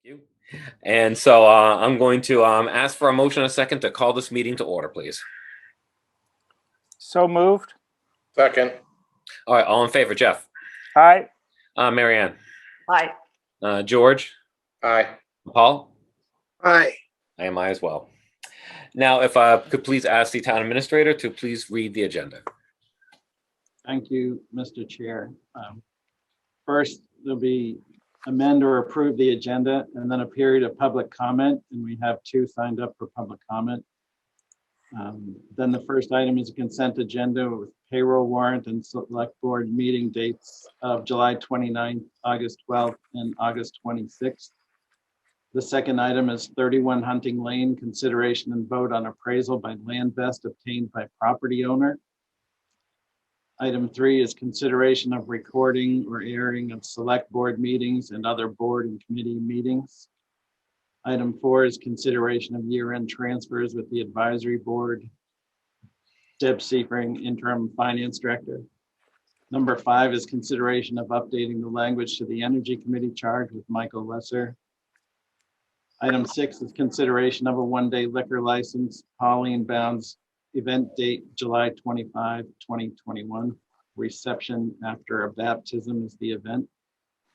You. And so I'm going to ask for a motion and a second to call this meeting to order, please. So moved. Second. All right, all in favor, Jeff? Aye. Marianne? Aye. George? Aye. Paul? Aye. I am I as well. Now, if I could please ask the town administrator to please read the agenda. Thank you, Mr. Chair. First, there'll be amend or approve the agenda, and then a period of public comment, and we have 2 signed up for public comment. Then the first item is a consent agenda with payroll warrant and select board meeting dates of July 29th, August 12th, and August 26th. The second item is 31 Hunting Lane, consideration and vote on appraisal by land vest obtained by property owner. Item 3 is consideration of recording or airing of select board meetings and other board and committee meetings. Item 4 is consideration of year-end transfers with the advisory board. Deb Seifring, interim finance director. Number 5 is consideration of updating the language to the energy committee charge with Michael Lesser. Item 6 is consideration of a 1-day liquor license, Pauline Bounds, event date July 25, 2021. Reception after a baptism is the event.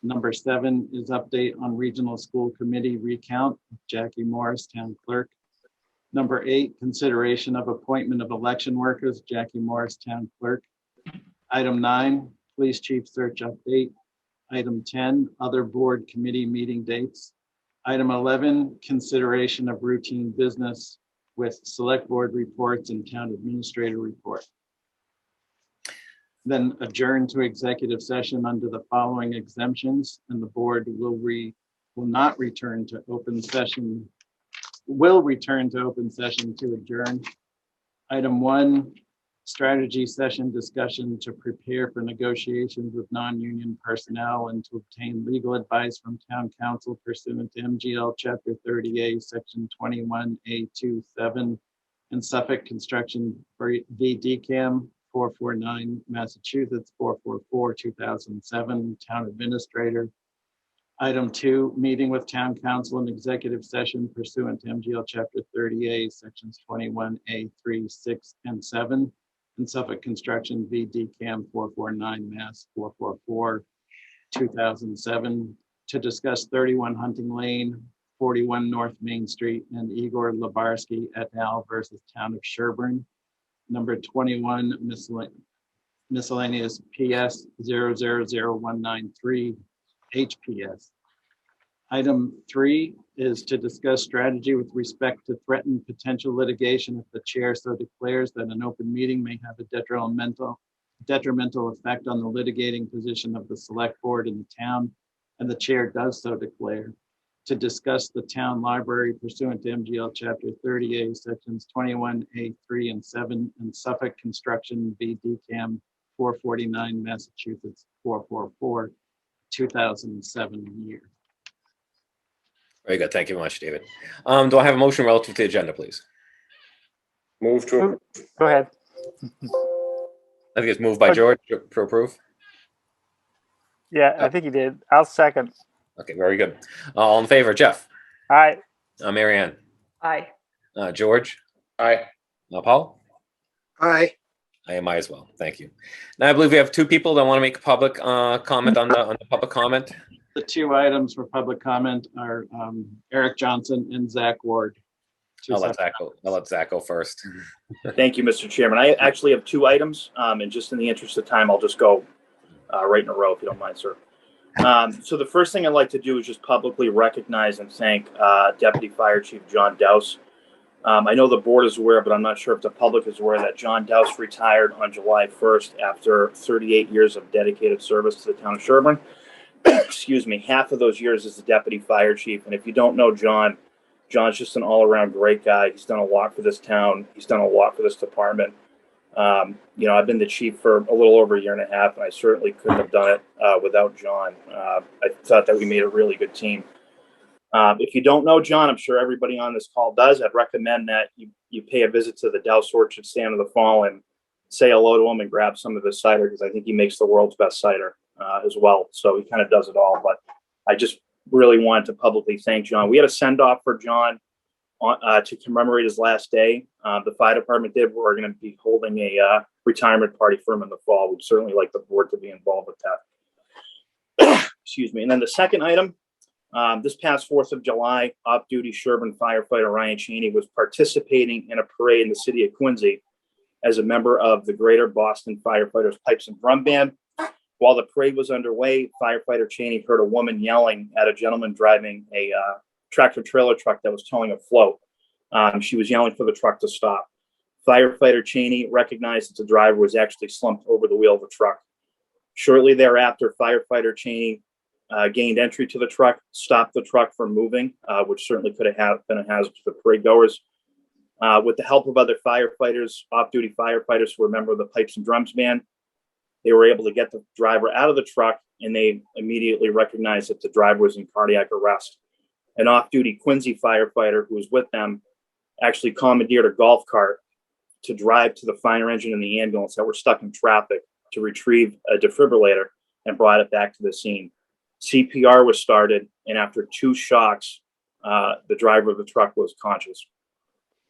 Number 7 is update on regional school committee recount, Jackie Morris, town clerk. Number 8, consideration of appointment of election workers, Jackie Morris, town clerk. Item 9, police chief search update. Item 10, other board committee meeting dates. Item 11, consideration of routine business with select board reports and town administrator report. Then adjourn to executive session under the following exemptions, and the board will not return to open session, will return to open session to adjourn. Item 1, strategy session discussion to prepare for negotiations with non-union personnel and to obtain legal advice from town council pursuant to MGL Chapter 30A, Section 21A27, and Suffolk Construction v. DCAM 449, Massachusetts 444, 2007, town administrator. Item 2, meeting with town council in executive session pursuant to MGL Chapter 30A, Sections 21A, 3, 6, and 7, and Suffolk Construction v. DCAM 449, Mass 444, 2007, to discuss 31 Hunting Lane, 41 North Main Street, and Igor Labarsky et al. Versus Town of Sherborn. Number 21, miscellaneous PS 000193 HPS. Item 3 is to discuss strategy with respect to threatened potential litigation if the chair so declares that an open meeting may have a detrimental effect on the litigating position of the select board in the town, and the chair does so declare. To discuss the town library pursuant to MGL Chapter 30A, Sections 21A, 3, and 7, and Suffolk Construction v. DCAM 449, Massachusetts 444, 2007 year. Very good. Thank you very much, David. Do I have a motion relative to the agenda, please? Move to approve. Go ahead. I think it's moved by George to approve. Yeah, I think you did. I'll second. Okay, very good. All in favor, Jeff? Aye. Marianne? Aye. George? Aye. Paul? Aye. I am I as well. Thank you. Now I believe we have 2 people that want to make a public comment on the public comment. The 2 items for public comment are Eric Johnson and Zach Ward. I'll let Zach go first. Thank you, Mr. Chairman. I actually have 2 items, and just in the interest of time, I'll just go right in a row if you don't mind, sir. So the first thing I'd like to do is just publicly recognize and thank Deputy Fire Chief John Douse. I know the board is aware, but I'm not sure if the public is aware that John Douse retired on July 1st after 38 years of dedicated service to the town of Sherborn. Excuse me, half of those years as the deputy fire chief. And if you don't know John, John's just an all-around great guy. He's done a lot for this town. He's done a lot for this department. I've been the chief for a little over a year and a half, and I certainly couldn't have done it without John. I thought that we made a really good team. If you don't know John, I'm sure everybody on this call does. I'd recommend that you pay a visit to the Douse Orchard Stand of the Fall and say hello to him and grab some of his cider, because I think he makes the world's best cider as well. So he kind of does it all. But I just really wanted to publicly thank John. We had a send off for John to commemorate his last day. The fire department did. We're going to be holding a retirement party for him in the fall. We'd certainly like the board to be involved with that. Excuse me. And then the second item, this past 4th of July, off-duty Sherborn firefighter Ryan Cheney was participating in a parade in the city of Quincy as a member of the Greater Boston Firefighters Pipes and Drum Band. While the parade was underway, firefighter Cheney heard a woman yelling at a gentleman driving a tractor-trailer truck that was towing a float. She was yelling for the truck to stop. Firefighter Cheney recognized that the driver was actually slumped over the wheel of the truck. Shortly thereafter, firefighter Cheney gained entry to the truck, stopped the truck from moving, which certainly could have been a hazard to the parade goers. With the help of other firefighters, off-duty firefighters who were a member of the Pipes and Drums Band, they were able to get the driver out of the truck, and they immediately recognized that the driver was in cardiac arrest. An off-duty Quincy firefighter who was with them actually commandeered a golf cart to drive to the fire engine and the ambulance that were stuck in traffic to retrieve a defibrillator and brought it back to the scene. CPR was started, and after 2 shocks, the driver of the truck was conscious.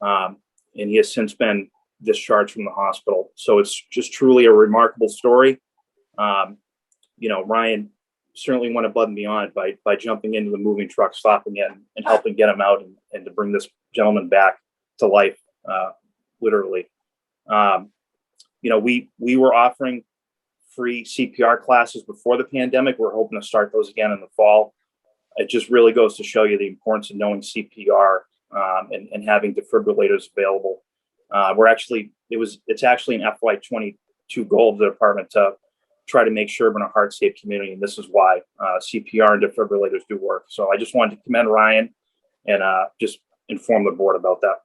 And he has since been discharged from the hospital. So it's just truly a remarkable story. Ryan certainly went above and beyond by jumping into the moving truck, stopping it, and helping get him out and to bring this gentleman back to life, literally. We were offering free CPR classes before the pandemic. We're hoping to start those again in the fall. It just really goes to show you the importance of knowing CPR and having defibrillators available. It's actually an FY22 goal of the department to try to make Sherborn a heart safe community, and this is why CPR and defibrillators do work. So I just wanted to commend Ryan and just inform the board about that.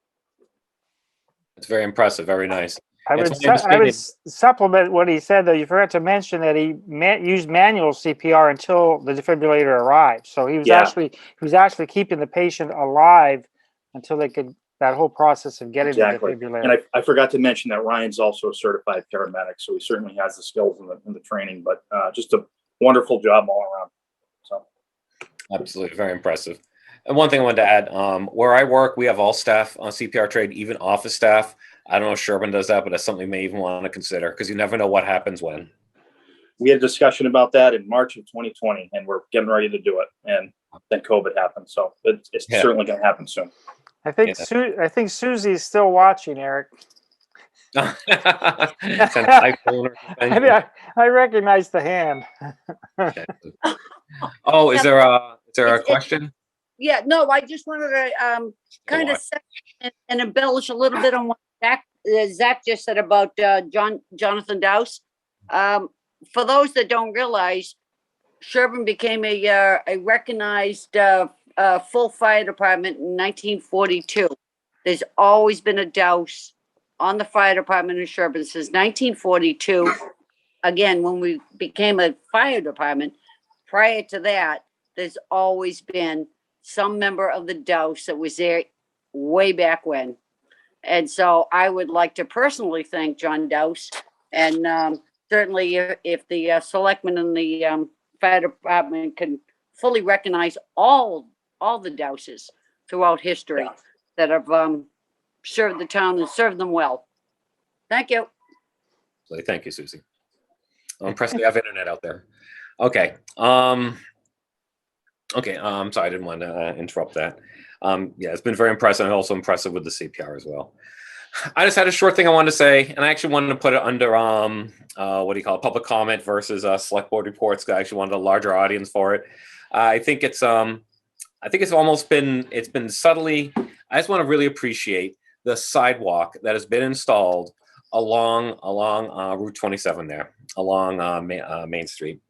It's very impressive. Very nice. I would supplement what he said, though. You forgot to mention that he used manual CPR until the defibrillator arrived. So he was actually keeping the patient alive until they could, that whole process of getting the defibrillator. And I forgot to mention that Ryan's also a certified paramedic, so he certainly has the skills and the training, but just a wonderful job all around. So absolutely, very impressive. And one thing I wanted to add, where I work, we have all staff on CPR trained, even office staff. I don't know if Sherborn does that, but that's something you may even want to consider because you never know what happens when. We had a discussion about that in March of 2020, and we're getting ready to do it. And then COVID happened, so it's certainly going to happen soon. I think Susie's still watching, Eric. I recognize the hand. Okay. Oh, is there a question? Yeah, no, I just wanted to kind of set and embellish a little bit on what Zach just said about Jonathan Dowse. For those that don't realize, Sherborn became a recognized full fire department in 1942. There's always been a Dowse on the fire department in Sherborn since 1942. Again, when we became a fire department, prior to that, there's always been some member of the Dowse that was there way back when. And so I would like to personally thank John Dowse, and certainly if the selectmen and the fire department can fully recognize all the Dowses throughout history that have served the town and served them well. Thank you. Thank you, Susie. I'm impressed we have internet out there. Okay. Okay, I'm sorry, I didn't want to interrupt that. It's been very impressive. I'm also impressive with the CPR as well. I just had a short thing I wanted to say, and I actually wanted to put it under public comment versus select board reports. I actually wanted a larger audience for it. I think it's almost been subtly. I just want to really appreciate the sidewalk that has been installed along Route 27 there, along Main Street.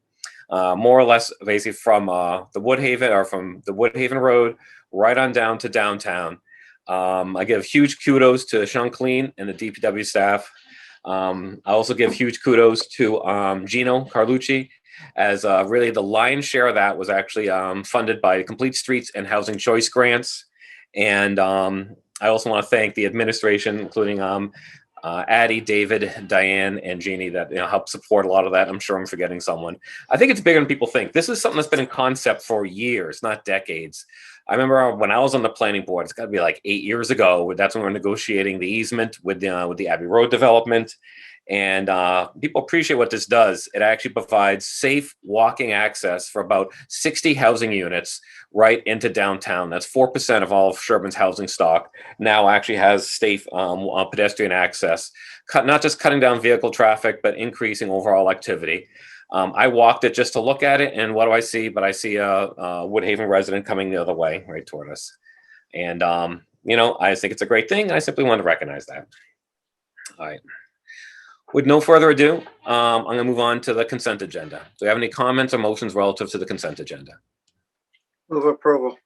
More or less basically from the Woodhaven Road right on down to downtown. I give huge kudos to Sean Clean and the DPW staff. I also give huge kudos to Gino Carlucci, as really the lion's share of that was actually funded by Complete Streets and Housing Choice grants. And I also want to thank the administration, including Addie, David, Diane, and Jeannie that help support a lot of that. I'm sure I'm forgetting someone. I think it's bigger than people think. This is something that's been in concept for years, not decades. I remember when I was on the planning board, it's got to be like 8 years ago. That's when we were negotiating the easement with the Abbey Road development. And people appreciate what this does. It actually provides safe walking access for about 60 housing units right into downtown. That's 4% of all of Sherborn's housing stock now actually has safe pedestrian access, not just cutting down vehicle traffic, but increasing overall activity. I walked it just to look at it, and what do I see? But I see a Woodhaven resident coming the other way, right toward us. And, I think it's a great thing. I simply want to recognize that. All right. With no further ado, I'm going to move on to the consent agenda. Do you have any comments or motions relative to the consent agenda? Move approval.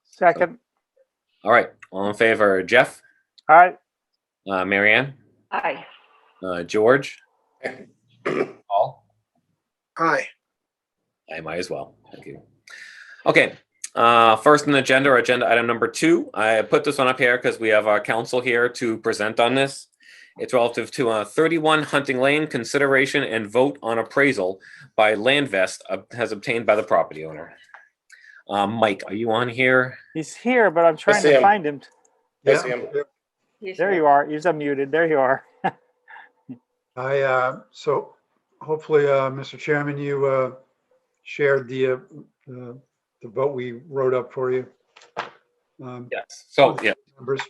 Second. All right. All in favor, Jeff? All right. Mary Ann? Aye. George? Paul? Aye. I might as well. Thank you. Okay. First on the agenda, or agenda item number 2. I put this one up here because we have our counsel here to present on this. It's relative to 31 Hunting Lane, consideration and vote on appraisal by Landvest has obtained by the property owner. Mike, are you on here? He's here, but I'm trying see to him. find him. I see him. There you are. He's unmuted. There you are. So hopefully, Mr. Chairman, you shared the vote we wrote up for you. Yes. So, yeah. Members.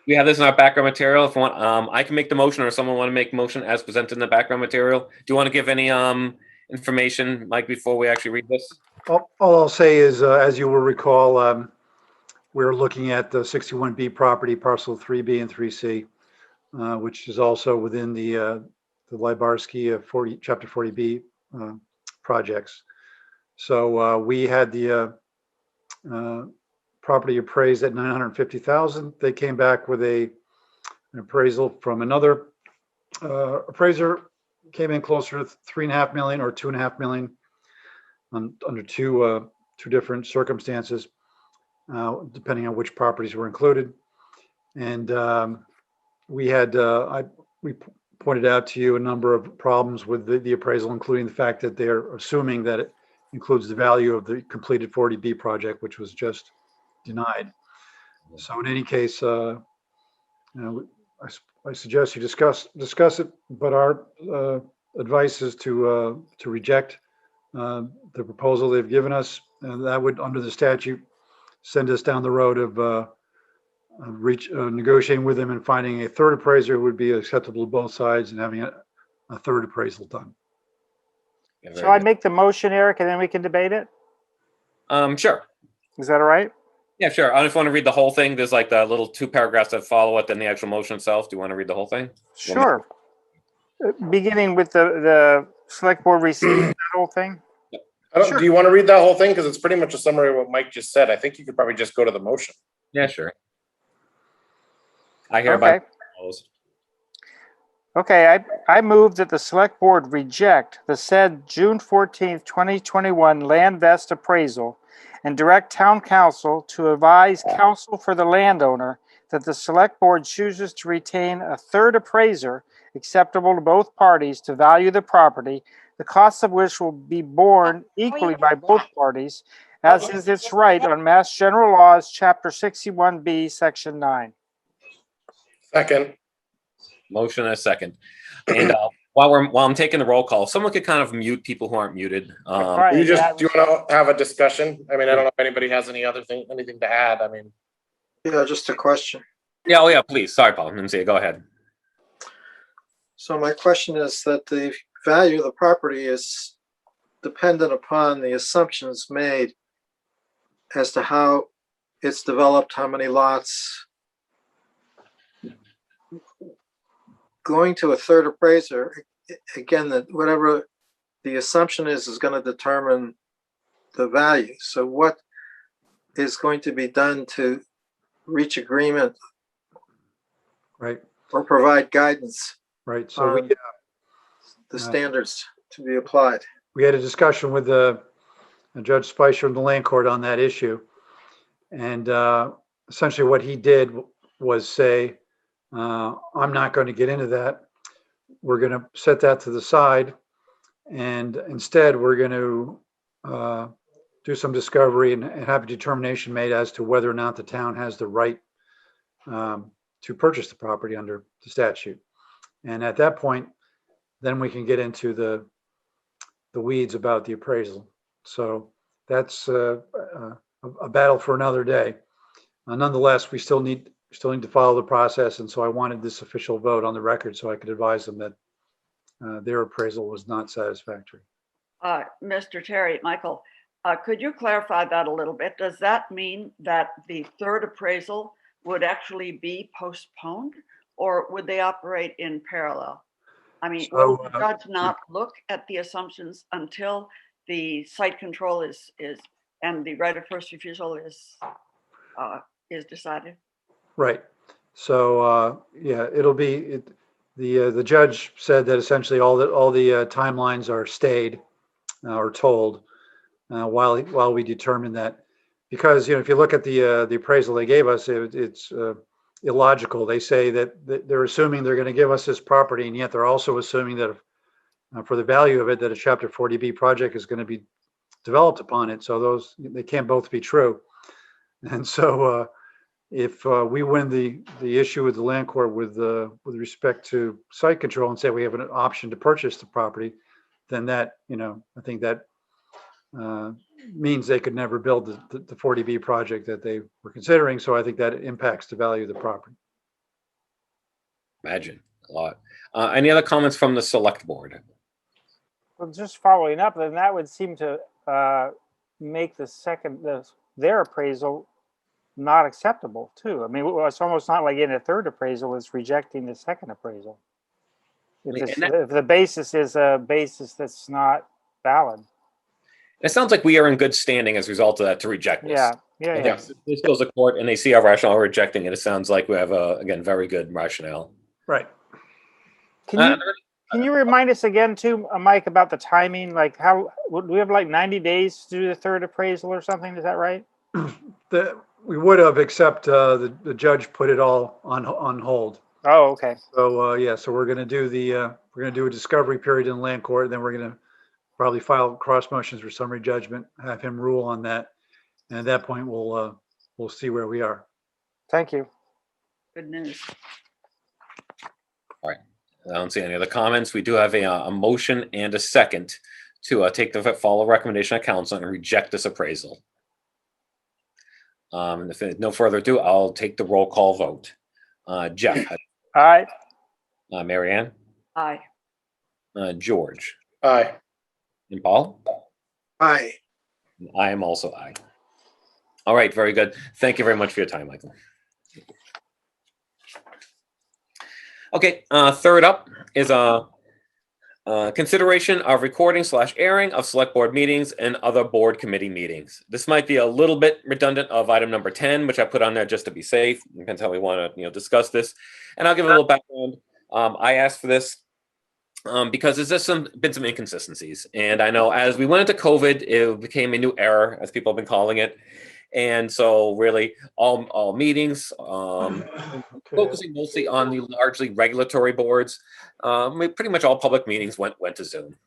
We have this in our background material. If you want, I can make the motion, or someone want to make motion as presented in the background material. Do you want to give any information, Mike, before we actually read this? All I'll say is, as you will recall, we're looking at the 61B property, parcel 3B and 3C, which is also within the Libarski Chapter 40B projects. So we had the property appraised at $950,000. They came back with an appraisal from another appraiser, came in closer to $3.5 million or $2.5 million under two different circumstances, depending on which properties were included. And we pointed out to you a number of problems with the appraisal, including the fact that they're assuming that it includes the value of the completed 40B project, which was just denied. So in any case, I suggest you discuss it, but our advice is to reject the proposal they've given us, and that would, under the statute, send us down the road of negotiating with them and finding a third appraiser who would be acceptable to both sides and having a third appraisal done. Yeah, Shall I make the motion, Eric, and then we can debate it? Sure. Is that all right? Yeah, sure. I just want to read the whole thing. There's like the little 2 paragraphs that follow it, then the actual motion itself. Do you want to read the whole thing? Sure. Beginning with the select board received that whole thing? Do you want to read that whole thing? Because it's pretty much a summary of what Mike just said. I think you could probably just go to the motion. Yeah, sure. I hereby propose. Okay, I move that the select board reject the said June 14th, 2021 Landvest appraisal and direct town council to advise counsel for the landowner that the select board chooses to retain a third appraiser acceptable to both parties to value the property, the cost of which will be borne equally by both parties, as is its right on Mass General Laws, Chapter 61B, Section 9. Second. Motion and a second. And while I'm taking the roll call, someone could kind of mute people who aren't muted. Right, Do you yeah. want to have a discussion? I mean, I don't know if anybody has anything to add. I mean. Yeah, just a question. Yeah, oh yeah, please. Sorry, Paul. Lindsay, go ahead. So my question is that the value of the property is dependent upon the assumptions made as to how it's developed, how many lots. Going to a third appraiser, again, that whatever the assumption is going to determine the value. So what is going to be done to reach agreement, Right, or provide guidance right. So on the standards to be applied? we had a discussion with Judge Spicer in the land court on that issue. And essentially what he did was say, I'm not going to get into that. We're going to set that to the side, and instead we're going to do some discovery and have a determination made as to whether or not the town has the right to purchase the property under the statute. And at that point, then we can get into the weeds about the appraisal. So that's a battle for another day. Nonetheless, we still need to follow the process, and so I wanted this official vote on the record so I could advise them that their appraisal was not satisfactory. Mr. Terry, Michael, could you clarify that a little bit? Does that mean that the third appraisal would actually be postponed, or would they operate in parallel? I mean, will the judge not look at the assumptions until the site control is and the right of first refusal is decided? Right. So yeah, it'll be the judge said that essentially all the timelines are stayed or told while we determine that, because if you look at the appraisal they gave us, it's illogical. They say that they're assuming they're going to give us this property, and yet they're also assuming that for the value of it, that a Chapter 40B project is going to be developed upon it. So they can't both be true. And so if we win the issue with the land court with respect to site control and say we have an option to purchase the property, then that, I think that means they could never build the 40B project that they were considering. So I think that impacts the value of the property. Imagine a lot. Any other comments from the select board? Well, just following up, then that would seem to make their appraisal not acceptable too. I mean, it's almost not like in a third appraisal, it's rejecting the second appraisal. If the basis is a basis that's not valid. It sounds like we are in good standing as a result of that to reject this. Yeah. If this goes to court and they see our rationale rejecting it, it sounds like we have again, very good rationale. Right. Can you remind us again too, Mike, about the timing? Like do we have like 90 days to do the third appraisal or something? Is that right? We would have, except the judge put it all on hold. Oh, okay. So yeah, so we're going to do a discovery period in land court, and then we're going to probably file cross motions for summary judgment, have him rule on that, and at that point we'll see where we are. Thank you. Good news. All right. I don't see any other comments. We do have a motion and a second to take the follow recommendation of council and reject this appraisal. And if no further ado, I'll take the roll call vote. Jeff. Aye. Mary Ann. Aye. George. Aye. And Paul. Aye. I am also aye. All right, very good. Thank you very much for your time, Michael. Okay, third up is consideration of recording / airing of select board meetings and other board committee meetings. This might be a little bit redundant of item number 10, which I put on there just to be safe. Depends how we want to discuss this. And I'll give a little background. I asked for this because there's just been some inconsistencies. And I know as we went into COVID, it became a new era, as people have been calling it. And so really all meetings, focusing mostly on the largely regulatory boards, pretty much all public meetings went to Zoom.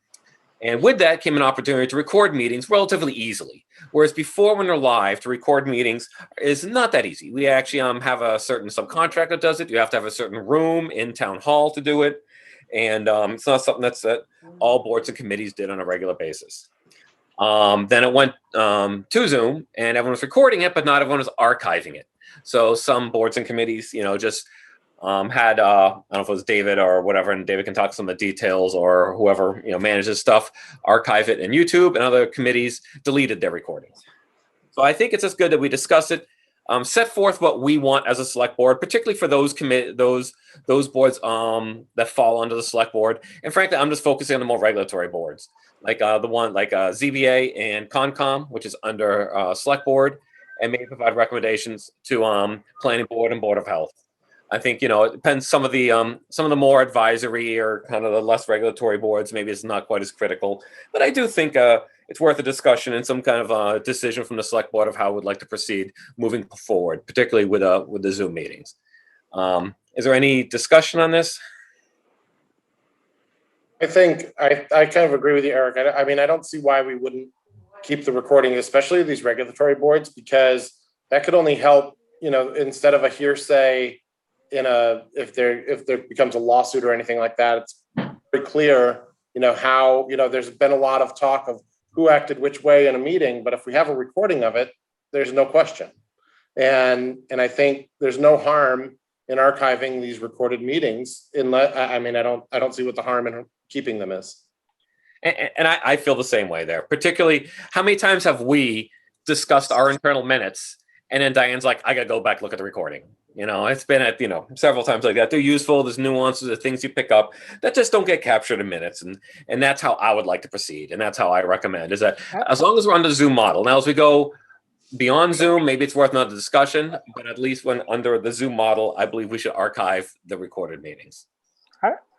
And with that came an opportunity to record meetings relatively easily. Whereas before, when they're live, to record meetings is not that easy. We actually have a certain subcontractor that does it. You have to have a certain room in town hall to do it. And it's not something that all boards and committees did on a regular basis. Then it went to Zoom, and everyone was recording it, but not everyone was archiving it. So some boards and committees, just had, I don't know if it was David or whatever, and David can talk some of the details, or whoever manages stuff, archive it in YouTube, and other committees deleted their recordings. So I think it's just good that we discuss it, set forth what we want as a select board, particularly for those boards that fall under the select board. And frankly, I'm just focusing on the more regulatory boards, like the one like ZBA and Concom, which is under select board, and maybe provide recommendations to planning board and board of health. I think it depends. Some of the more advisory or kind of the less regulatory boards, maybe it's not quite as critical. But I do think it's worth a discussion and some kind of decision from the select board of how we'd like to proceed moving forward, particularly with the Zoom meetings. Is there any discussion on this? I think I kind of agree with you, Eric. I mean, I don't see why we wouldn't keep the recording, especially these regulatory boards, because that could only help, instead of a hearsay if there becomes a lawsuit or anything like that, it's very clear, how, there's been a lot of talk of who acted which way in a meeting, but if we have a recording of it, there's no question. And I think there's no harm in archiving these recorded meetings I don't see what the harm in keeping them is. And I feel the same way there. Particularly, how many times have we discussed our internal minutes, and then Diane's like, "I gotta go back look at the recording." It's been at several times like that. They're useful. There's nuances, the things you pick up that just don't get captured in minutes, and that's how I would like to proceed, and that's how I recommend. Is that as long as we're on the Zoom model. Now, as we go beyond Zoom, maybe it's worth another discussion, but at least when under the Zoom model, I believe we should archive the recorded meetings.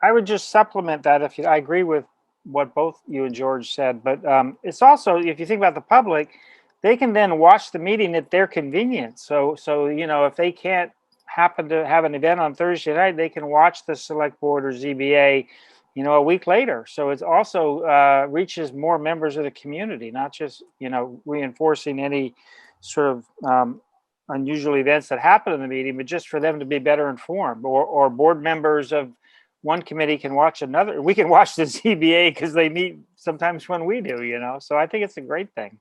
I would just supplement that I agree with what both you and George said, but it's also, if you think about the public, they can then watch the meeting at their convenience. So if they can't happen to have an event on Thursday night, they can watch the select board or ZBA, a week later. So it's also reaches more members of the community, not just, reinforcing any sort of unusual events that happen in the meeting, but just for them to be better informed, or board members of one committee can watch another. We can watch the ZBA because they meet sometimes when we do, so I think it's a great thing.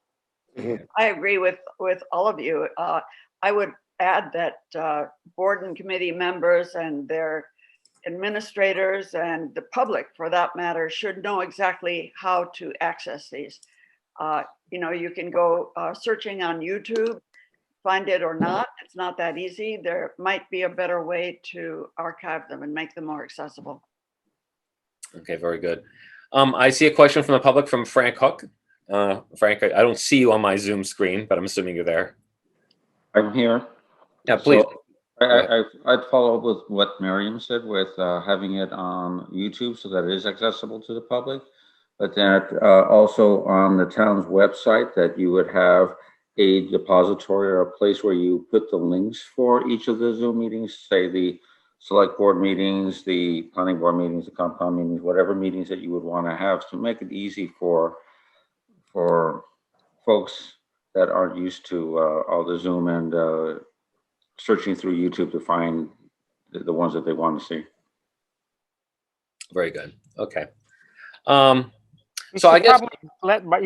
I agree with all of you. I would add that board and committee members and their administrators and the public, for that matter, should know exactly how to access these. You can go searching on YouTube, find it or not. It's not that easy. There might be a better way to archive them and make them more accessible. Okay, very good. I see a question from the public from Frank Hook. Frank, I don't see you on my Zoom screen, but I'm assuming you're there. I'm here. Yeah, please. So I'd follow up with what Miriam said with having it on YouTube so that it is accessible to the public, but that also on the town's website that you would have a depository or a place where you put the links for each of the Zoom meetings, say the select board meetings, the planning board meetings, the compound meetings, whatever meetings that you would want to have, to make it easy for folks that aren't used to all the Zoom and searching through YouTube to find the ones that they want to see. Very good. Okay. So I guess you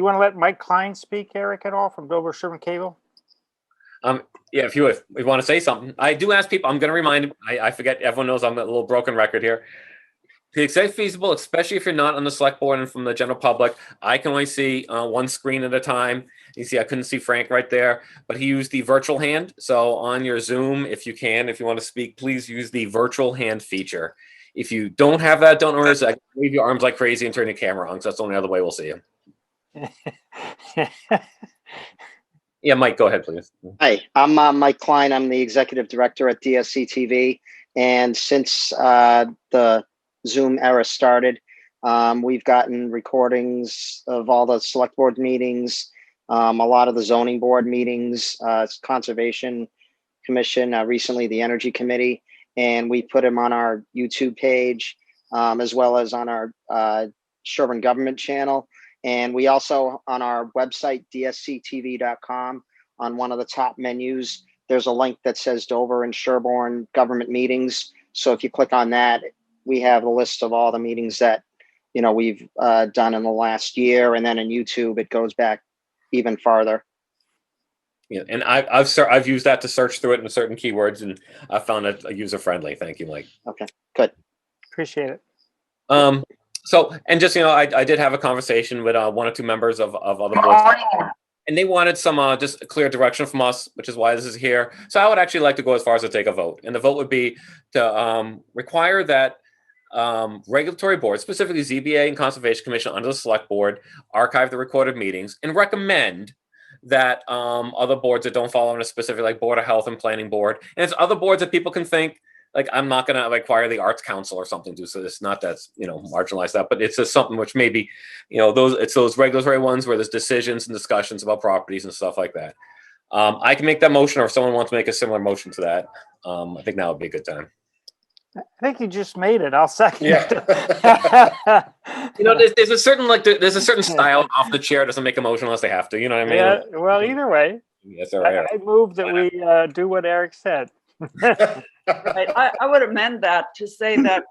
want to let Mike Klein speak, Eric, at all, from Dover Sherborn Cable? Yeah, if you want to say something, I do ask people. I'm going to remind. I forget. Everyone knows I'm a little broken record here. To the extent feasible, especially if you're not on the select board and from the general public, I can only see one screen at a time. You see, I couldn't see Frank right there, but he used the virtual hand. So on your Zoom, if you want to speak, please use the virtual hand feature. If you don't have that, don't notice. I wave your arms like crazy and turn the camera on, because that's the only other way we'll see you. Yeah, Mike, go ahead, please. Hi, I'm Mike Klein. I'm the executive director at DSC TV. And since the Zoom era started, we've gotten recordings of all the select board meetings, a lot of the zoning board meetings, conservation commission, recently the energy committee, and we put them on our YouTube page, as well as on our Sherborn government channel. And we also, on our website, dsctv.com, on one of the top menus, there's a link that says Dover and Sherborn government meetings. So if you click on that, we have a list of all the meetings that, we've done in the last year. And then in YouTube, it goes back even farther. Yeah, and I've used that to search through it in certain keywords, and I found it user friendly. Thank you, Mike. Okay, good. Appreciate it. So, and just, I did have a conversation with one or two members of other boards, and they wanted some just a clear direction from us, which is why this is here. So I would actually like to go as far as to take a vote, and the vote would be to require that regulatory boards, specifically ZBA and Conservation Commission under the Select Board, archive the recorded meetings, and recommend that other boards that don't fall under specific, like Board of Health and Planning Board, and it's other boards that people can think, like, I'm not going to require the Arts Council or something to, so it's not that's, marginalize that, but it's just something which maybe, it's those regulatory ones where there's decisions and discussions about properties and stuff like that. I can make that motion, or if someone wants to make a similar motion to that, I think now would be a good time. I think you just made it. I'll second Yeah. it. There's a certain there's a certain style off the chair doesn't make a motion unless they have to. You know what I mean? Yeah, well, either way, Yes, all right. I move that we do what Eric said. Right. I would amend that to say that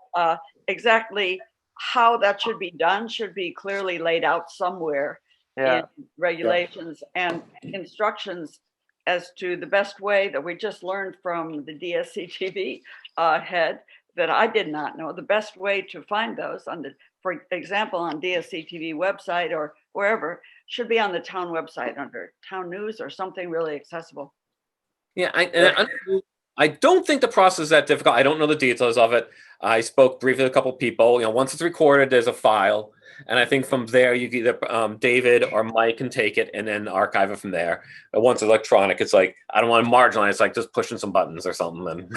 exactly how that should be done should be clearly laid out somewhere Yeah. in regulations and instructions as to the best way that we just learned from the DSCTV head that I did not know. The best way to find those on the, for example, on DSCTV website or wherever should be on the town website under town news or something really accessible. Yeah, I don't think the process is that difficult. I don't know the details of it. I spoke briefly with a couple of people. Once it's recorded, there's a file, and I think from there you either David or Mike can take it and then archive it from there. But once it's electronic, it's like I don't want to marginalize. It's like just pushing some buttons or something,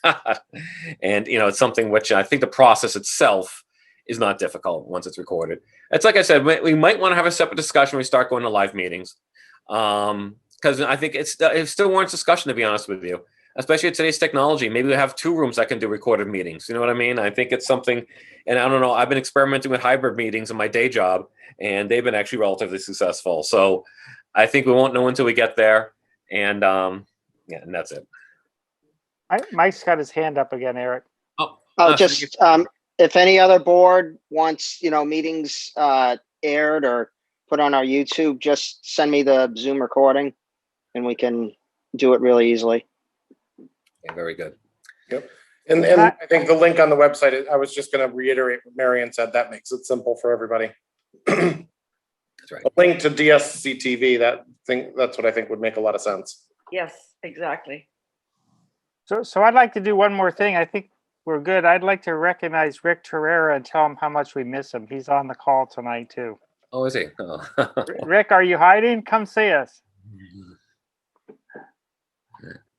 and it's something which I think the process itself is not difficult once it's recorded. It's like I said, we might want to have a separate discussion when we start going to live meetings, because I think it still warrants discussion, to be honest with you. Especially at today's technology, maybe we have 2 rooms that can do recorded meetings. You know what I mean? I think it's something, and I don't know, I've been experimenting with hybrid meetings in my day job, and they've been actually relatively successful. So I think we won't know until we get there. And and that's it. Mike's got his hand up again, Eric. Just if any other board wants, meetings aired or put on our YouTube, just send me the Zoom recording and we can do it really easily. Yeah, very good. Yep. And I think the link on the website, I was just going to reiterate what Marion said. That makes it simple for everybody. That's right. A link to DSCTV, that's what I think would make a lot of sense. Yes, exactly. So I'd like to do one more thing. I think we're good. I'd like to recognize Rick Torreira and tell him how much we miss him. He's on the call tonight too. Oh, is he? Oh. Rick, are you hiding? Come see us.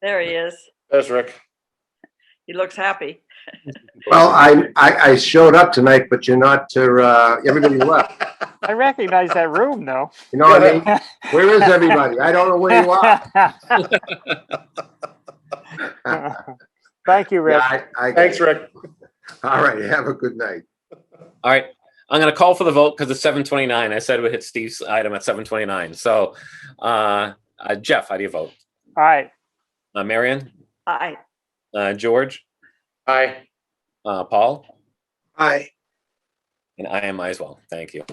There he is. There's Rick. He looks happy. Well, I showed up tonight, but you're not. Everybody left. I recognize that room, though. You know what I mean? Where is everybody? I don't know where you are. Thank you, Rick. Yeah, Thanks, Rick. All right. Have a good night. All right. I'm going to call for the vote because it's 7:29. I said we hit Steve's item at 7:29. So, Jeff, how do you vote? All right. Marion? Aye. George? Aye. Paul? Aye. And I am as well. Thank you.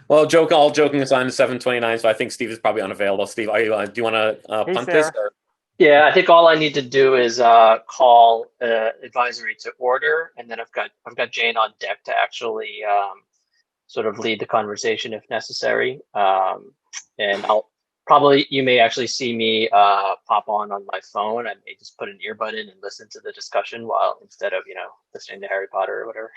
Well, all joking aside, it's 7:29, so I think Steve is probably unavailable. Steve, do you want to punt this? Or? Yeah, I think all I need to do is call advisory to order, and then I've got Jane on deck to actually sort of lead the conversation if necessary. And you may actually see me pop on my phone. I may just put an earbud in and listen to the discussion instead of listening to Harry Potter or whatever.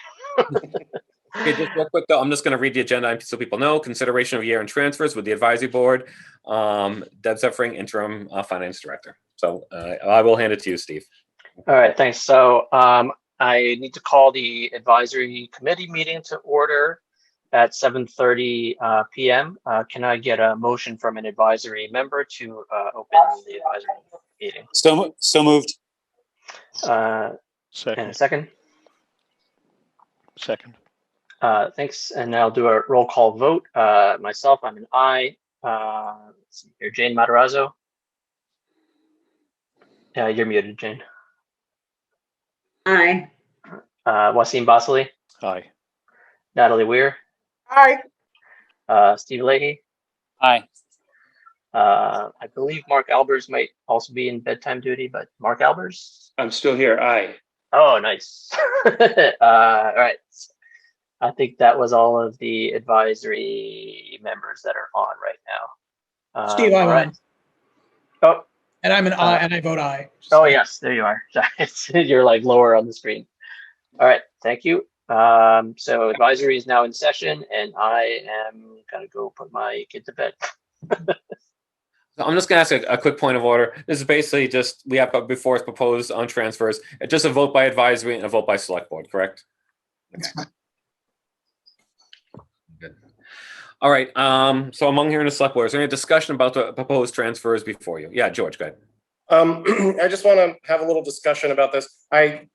Okay, just real quick though, I'm just going to read the agenda so people know. Consideration of year-end transfers with the advisory board. Deb Zeffering, interim finance director. So I will hand it to you, Steve. All right, thanks. So I need to call the advisory committee meeting to order at 7:30 p.m. Can I get a motion from an advisory member to open the advisory meeting? So moved. Second. And a second? Second. Thanks. And I'll do a roll call vote. Myself, I'm an aye. Let's see here, Jane Matarazzo. You're muted, Jane. Aye. Wasim Basili. Aye. Natalie Weir. Aye. Steve Leahy. Aye. I believe Mark Albers might also be in bedtime duty, but Mark Albers? I'm still here. Aye. Oh, nice. All right. I think that was all of the advisory members that are on right now. Steve, I'm right. on. Oh. And I'm an aye, and I vote aye. Oh, yes. There you are. You're like lower on the screen. All right. Thank you. So advisory is now in session, and I am going to go put my kid to bed. I'm just going to ask a quick point of order. This is basically just, we have before us proposed on transfers, just a vote by advisory and a vote by select board, correct? Okay. Good. All right. So among here in the select board, is there any discussion about the proposed transfers before you? Yeah, George, go ahead. I just want to have a little discussion about this. I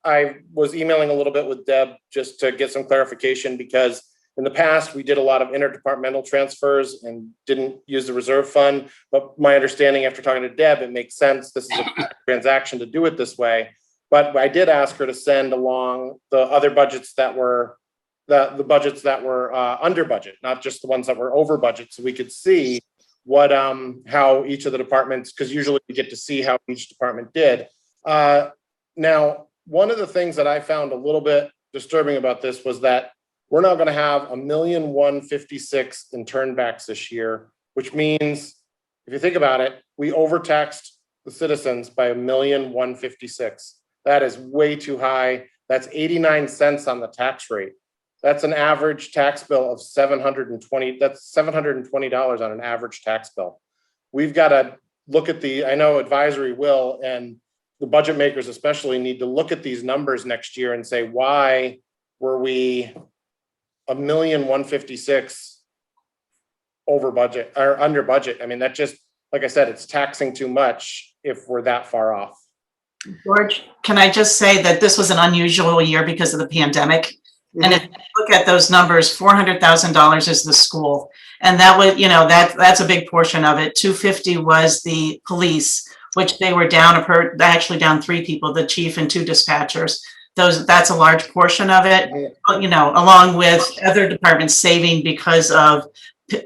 was emailing a little bit with Deb just to get some clarification, because in the past we did a lot of interdepartmental transfers and didn't use the reserve fund. But my understanding after talking to Deb, it makes sense. This is a transaction to do it this way. But I did ask her to send along the other budgets that were the budgets that were under budget, not just the ones that were over budget, so we could see what how each of the departments, because usually we get to see how each department did. Now, one of the things that I found a little bit disturbing about this was that we're now going to have 1,156,000 in turnbacks this year, which means if you think about it, we overtaxed the citizens by 1,156,000. That is way too high. That's 89 cents on the tax rate. That's an average tax bill of $720. That's $720 on an average tax bill. We've got to look at I know advisory will, and the budget makers especially need to look at these numbers next year and say, why were we 1,156,000 over budget or under budget? I mean, that just, like I said, it's taxing too much if we're that far off. George, can I just say that this was an unusual year because of the pandemic? And if you look at those numbers, $400,000 is the school. And that was, that's a big portion of it. 250 was the police, which they were down, actually down 3 people, the chief and 2 dispatchers. That's a large portion of it, along with other departments saving because of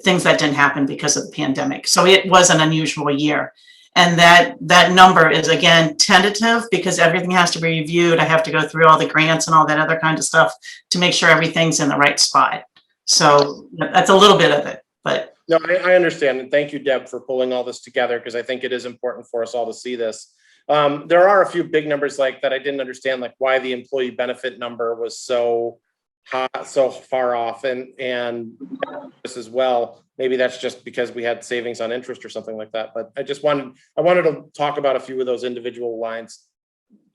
things that didn't happen because of the pandemic. So it was an unusual year. And that number is, again, tentative because everything has to be reviewed. I have to go through all the grants and all that other kind of stuff to make sure everything's in the right spot. So that's a little bit of it, but. No, I understand. And thank you, Deb, for pulling all this together, because I think it is important for us all to see this. There are a few big numbers like that I didn't understand, like why the employee benefit number was so high, so far off, and this as well. Maybe that's just because we had savings on interest or something like that. But I wanted to talk about a few of those individual lines.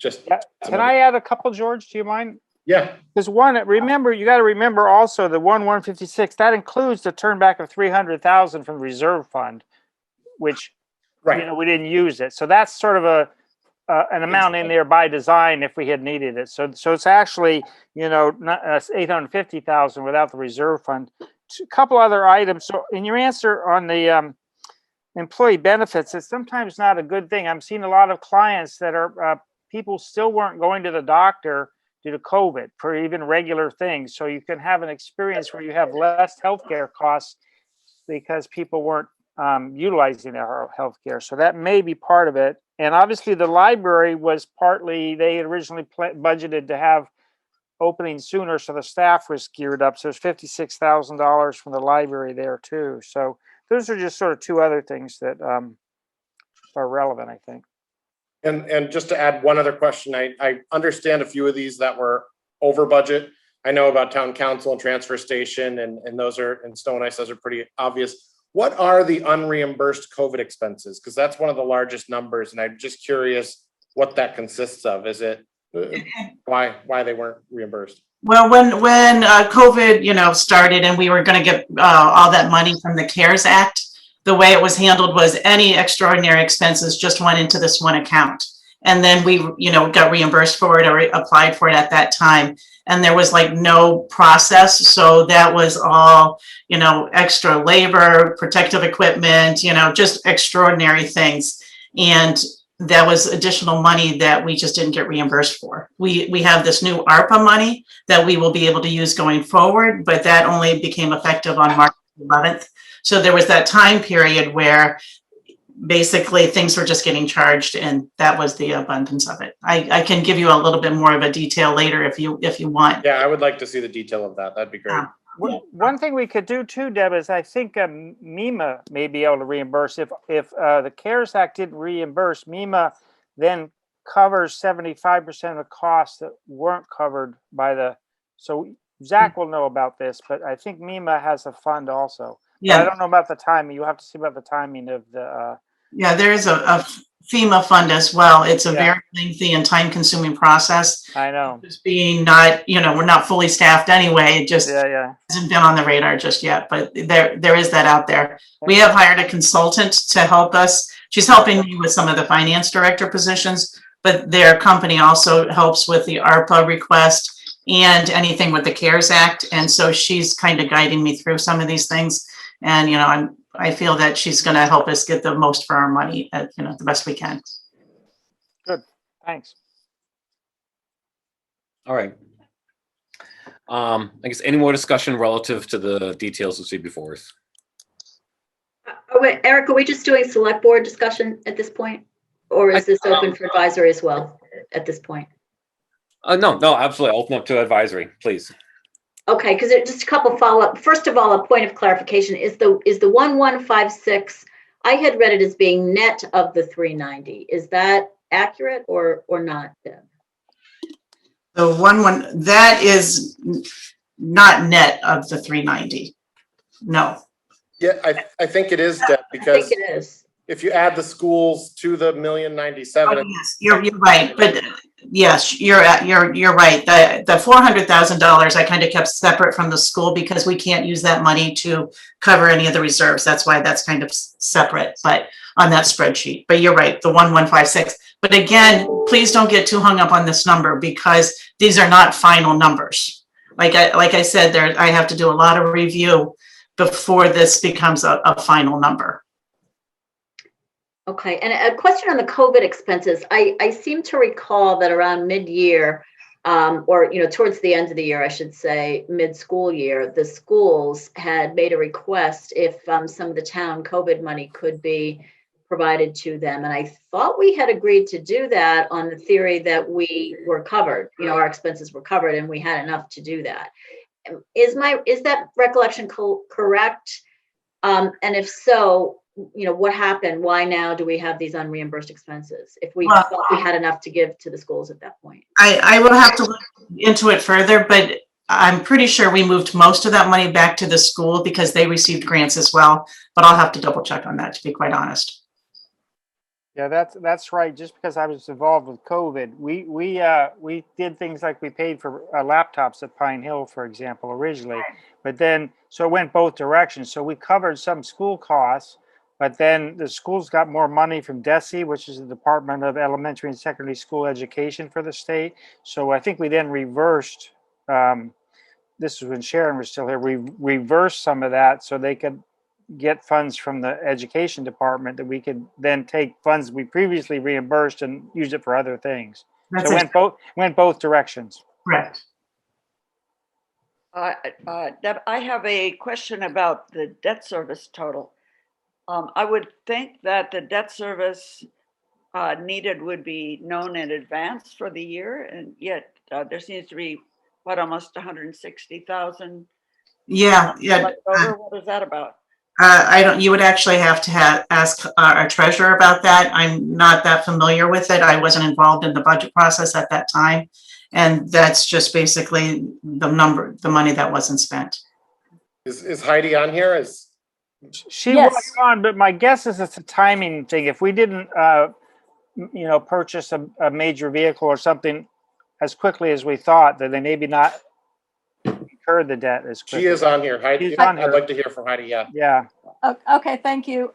Can I add a couple, George? Do you mind? Yeah. Because you got to remember also the 1,156, that includes the turnback of 300,000 from the reserve fund, which we didn't use it. So that's sort of an amount in there by design if we had needed it. So it's actually, not 850,000 without the reserve fund. A couple other items. So in your answer on the employee benefits, it's sometimes not a good thing. I'm seeing a lot of clients that are people still weren't going to the doctor due to COVID for even regular things. So you can have an experience where you have less healthcare costs because people weren't utilizing their healthcare. So that may be part of it. And obviously the library was partly, they had originally budgeted to have opening sooner, so the staff was geared up. So there's $56,000 from the library there too. So those are just sort of 2 other things that are relevant, I think. And just to add one other question, I understand a few of these that were over budget. I know about town council and transfer station, and those are, and snow and ice, those are pretty obvious. What are the unreimbursed COVID expenses? Because that's one of the largest numbers, and I'm just curious what that consists of. Is it why they weren't reimbursed? Well, when COVID, started and we were going to get all that money from the CARES Act, the way it was handled was any extraordinary expenses just went into this one account. And then we, got reimbursed for it or applied for it at that time. And there was like no process. So that was all, extra labor, protective equipment, just extraordinary things. And that was additional money that we just didn't get reimbursed for. We have this new ARPA money that we will be able to use going forward, but that only became effective on March 11th. So there was that time period where basically things were just getting charged, and that was the abundance of it. I can give you a little bit more of a detail later if you want. Yeah, I would like to see the detail of that. That'd be great. One thing we could do too, Deb, is I think MEMA may be able to reimburse if the CARES Act didn't reimburse. MEMA then covers 75% of the costs that weren't covered by the. So Zach will know about this, but I think MEMA has a fund also. Yeah, I don't know about the timing. You have to see about the timing of the Yeah, there is a FEMA fund as well. It's a Yeah. very lengthy and time-consuming process. I know. Just being not, we're not fully staffed anyway. It just Yeah. hasn't been on the radar just yet, but there is that out there. We have hired a consultant to help us. She's helping me with some of the finance director positions, but their company also helps with the ARPA request and anything with the CARES Act. And so she's kind of guiding me through some of these things. And, I feel that she's going to help us get the most for our money, the best we can. Good. Thanks. All right. I guess any more discussion relative to the details we see before us? Wait, Eric, are we just doing select board discussion at this point? Or is this open for advisory as well at this point? No, absolutely. Open up to advisory, please. Okay, because just a couple follow-up. First of all, a point of clarification is the 1156. I had read it as being net of the 390. Is that accurate or not, Deb? The that is not net of the 390. No. Yeah, I think it is, Deb, I because think it is. if you add the schools to the 1,097,000. Oh, yes, you're right, but yes, you're right. The $400,000 I kind of kept separate from the school because we can't use that money to cover any of the reserves. That's why that's kind of separate, but on that spreadsheet. But you're right, the 1156. But again, please don't get too hung up on this number because these are not final numbers. Like I said, I have to do a lot of review before this becomes a final number. Okay, and a question on the COVID expenses. I seem to recall that around mid-year, or towards the end of the year, I should say, mid-school year, the schools had made a request if some of the town COVID money could be provided to them. And I thought we had agreed to do that on the theory that we were covered, our expenses were covered and we had enough to do that. Is that recollection correct? And if so, what happened? Why now do we have these unreimbursed expenses if we thought we had enough to give to the schools at that point? I will have to look into it further, but I'm pretty sure we moved most of that money back to the school because they received grants as well. But I'll have to double check on that, to be quite honest. Yeah, that's right. Just because I was involved with COVID, we did things like we paid for laptops at Pine Hill, for example, originally, but then so it went both directions. So we covered some school costs, but then the schools got more money from DESE, which is the Department of Elementary and Secondary School Education for the state. So I think we then reversed. This was when Sharon was still here. We reversed some of that so they could get funds from the education department that we could then take funds we previously reimbursed and use it for other things. So it went both directions. Correct. Deb, I have a question about the debt service total. I would think that the debt service needed would be known in advance for the year, and yet there seems to be almost 160,000. Yeah. What is that about? You would actually have to ask our treasurer about that. I'm not that familiar with it. I wasn't involved in the budget process at that time. And that's just basically the money that wasn't spent. Is Heidi on here? She was on, but my guess is it's a timing thing. If we didn't, purchase a major vehicle or something as quickly as we thought, then they maybe not incurred the debt as quickly. She is on here. Heidi, I'd like to hear from Heidi. Yeah. Okay, thank you.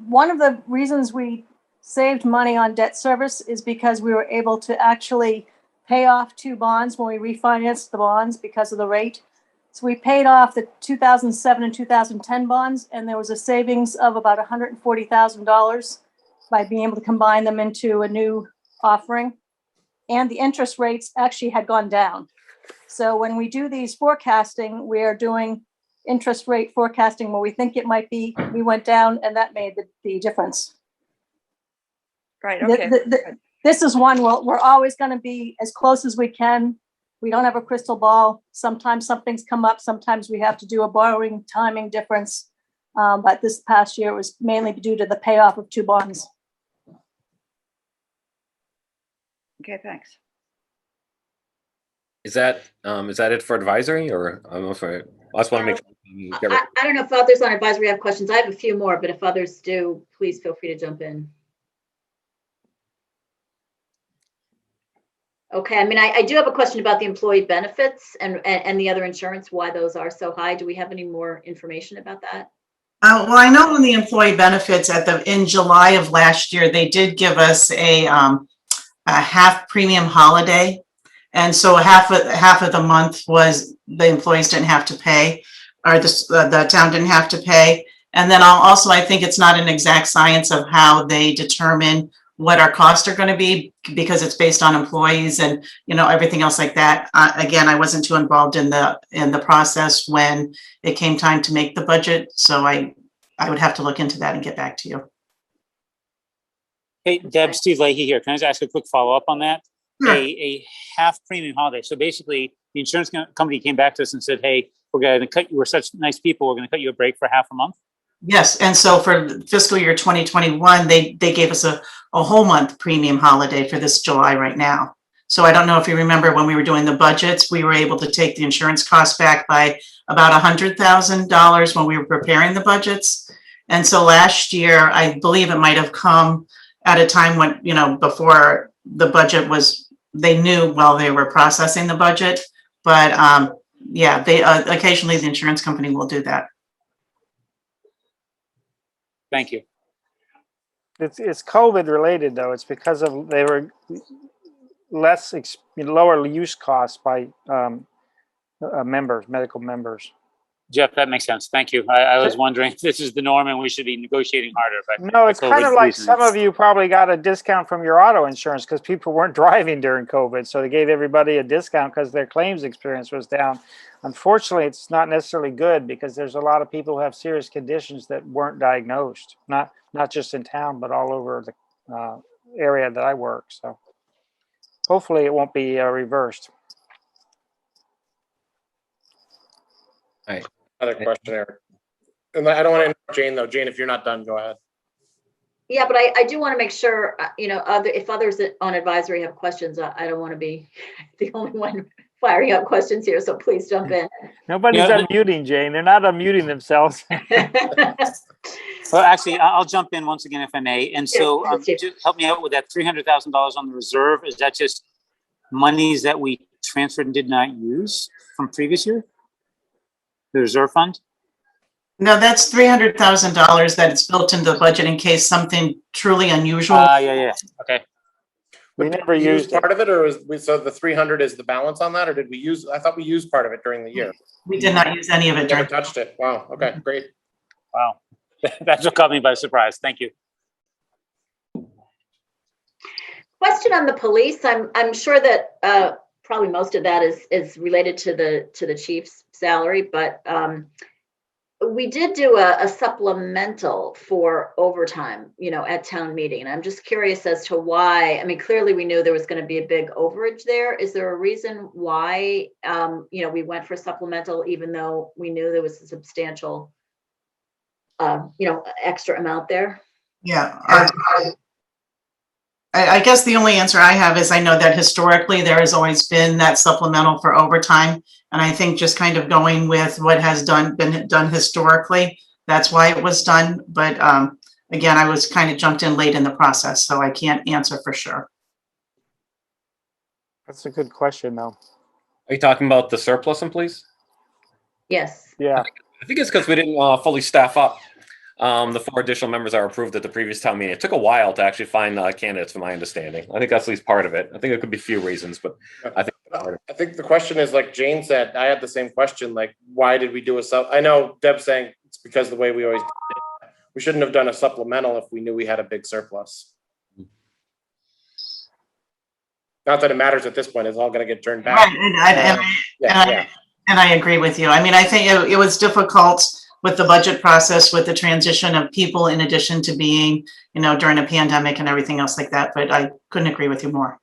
One of the reasons we saved money on debt service is because we were able to actually pay off 2 bonds when we refinanced the bonds because of the rate. So we paid off the 2007 and 2010 bonds, and there was a savings of about $140,000 by being able to combine them into a new offering. And the interest rates actually had gone down. So when we do these forecasting, we are doing interest rate forecasting where we think it might be, we went down, and that made the difference. Right, okay. This is one we're always going to be as close as we can. We don't have a crystal ball. Sometimes something's come up. Sometimes we have to do a borrowing timing difference. But this past year was mainly due to the payoff of 2 bonds. Okay, thanks. Is that it for advisory, or I don't know if I just want to make sure I don't know if others on advisory have questions. I have a few more, but if others do, please feel free to jump in. Okay, I mean, I do have a question about the employee benefits and the other insurance, why those are so high. Do we have any more information about that? Well, I know on the employee benefits in July of last year, they did give us a half premium holiday. And so half of the month was the employees didn't have to pay, or the town didn't have to pay. And then I think it's not an exact science of how they determine what our costs are going to be, because it's based on employees and, everything else like that. Again, I wasn't too involved in the process when it came time to make the budget. So I would have to look into that and get back to you. Hey, Deb, Steve Leahy here. Can I just ask a quick follow-up on that? Sure. A half premium holiday. So basically, the insurance company came back to us and said, hey, we're going to cut you. We're such nice people. We're going to cut you a break for half a month. Yes, and so for fiscal year 2021, they gave us a whole month premium holiday for this July right now. So I don't know if you remember when we were doing the budgets, we were able to take the insurance costs back by about $100,000 when we were preparing the budgets. And so last year, I believe it might have come at a time when, before the budget was, they knew while they were processing the budget. But yeah, they occasionally the insurance company will do that. Thank you. It's COVID related though. It's because of they were lower use costs by medical members. Jeff, that makes sense. Thank you. I was wondering if this is the norm and we should be negotiating harder. But no, it's kind of like some of you probably got a discount from your auto insurance because people weren't driving during COVID. So they gave everybody a discount because their claims experience was down. Unfortunately, it's not necessarily good because there's a lot of people who have serious conditions that weren't diagnosed, not just in town, but all over the area that I work. So hopefully it won't be reversed. All right. Another question, Eric. And I don't want to interrupt Jane though. Jane, if you're not done, go ahead. Yeah, but I do want to make sure, if others on advisory have questions, I don't want to be the only one firing up questions here. So please jump in. Nobody's unmuting, Jane. They're not unmuting themselves. Well, actually, I'll jump in once again, if I may. And so just help me out with that $300,000 on the reserve. Is that just monies that we transferred and did not use from previous year? The reserve fund? No, that's $300,000 that is built into the budget in case something truly unusual. Yeah. Okay. We never used part of it, or so the 300 is the balance on that, or did we use? I thought we used part of it during the year. We did not use any of it. Never touched it. Wow. Okay, great. Wow, that's what caught me by surprise. Thank you. Question on the police. I'm sure that probably most of that is related to the chief's salary, but we did do a supplemental for overtime, at town meeting. And I'm just curious as to why. I mean, clearly we knew there was going to be a big overage there. Is there a reason why, we went for supplemental, even though we knew there was a substantial, extra amount there? Yeah. I guess the only answer I have is I know that historically there has always been that supplemental for overtime. And I think just kind of going with what has been done historically, that's why it was done. But again, I was kind of jumped in late in the process, so I can't answer for sure. That's a good question, though. Are you talking about the surplus employees? Yes. Yeah. I think it's because we didn't fully staff up the 4 additional members that were approved at the previous town meeting. It took a while to actually find candidates, from my understanding. I think that's at least part of it. I think it could be a few reasons, but I think the question is, like Jane said, I had the same question. Like, why did we do a I know Deb's saying it's because the way we always did it. We shouldn't have done a supplemental if we knew we had a big surplus. Not that it matters at this point. It's all going to get turned back. Right. And I agree with you. I mean, I think it was difficult with the budget process, with the transition of people, in addition to being, during a pandemic and everything else like that. But I couldn't agree with you more.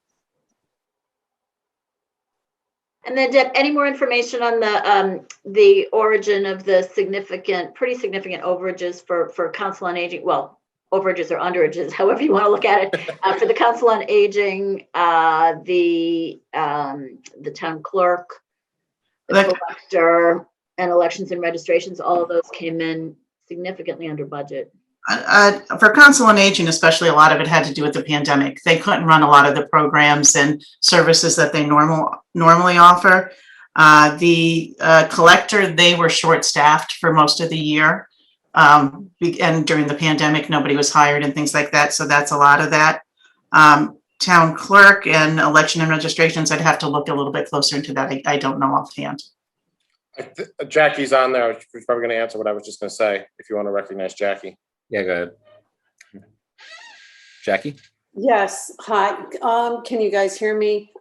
And then, Deb, any more information on the origin of the pretty significant overages for Council on Aging? Well, overages or underages, however you want to look at it, for the Council on Aging, the town clerk, the collector. and elections and registrations, all of those came in significantly under budget. For Council on Aging, especially, a lot of it had to do with the pandemic. They couldn't run a lot of the programs and services that they normally offer. The collector, they were short-staffed for most of the year. And during the pandemic, nobody was hired and things like that. So that's a lot of that. Town clerk and election and registrations, I'd have to look a little bit closer into that. I don't know offhand. Jackie's on there. She's probably going to answer what I was just going to say, if you want to recognize Jackie. Yeah, go ahead. Jackie? Yes, hi. Can you guys hear me?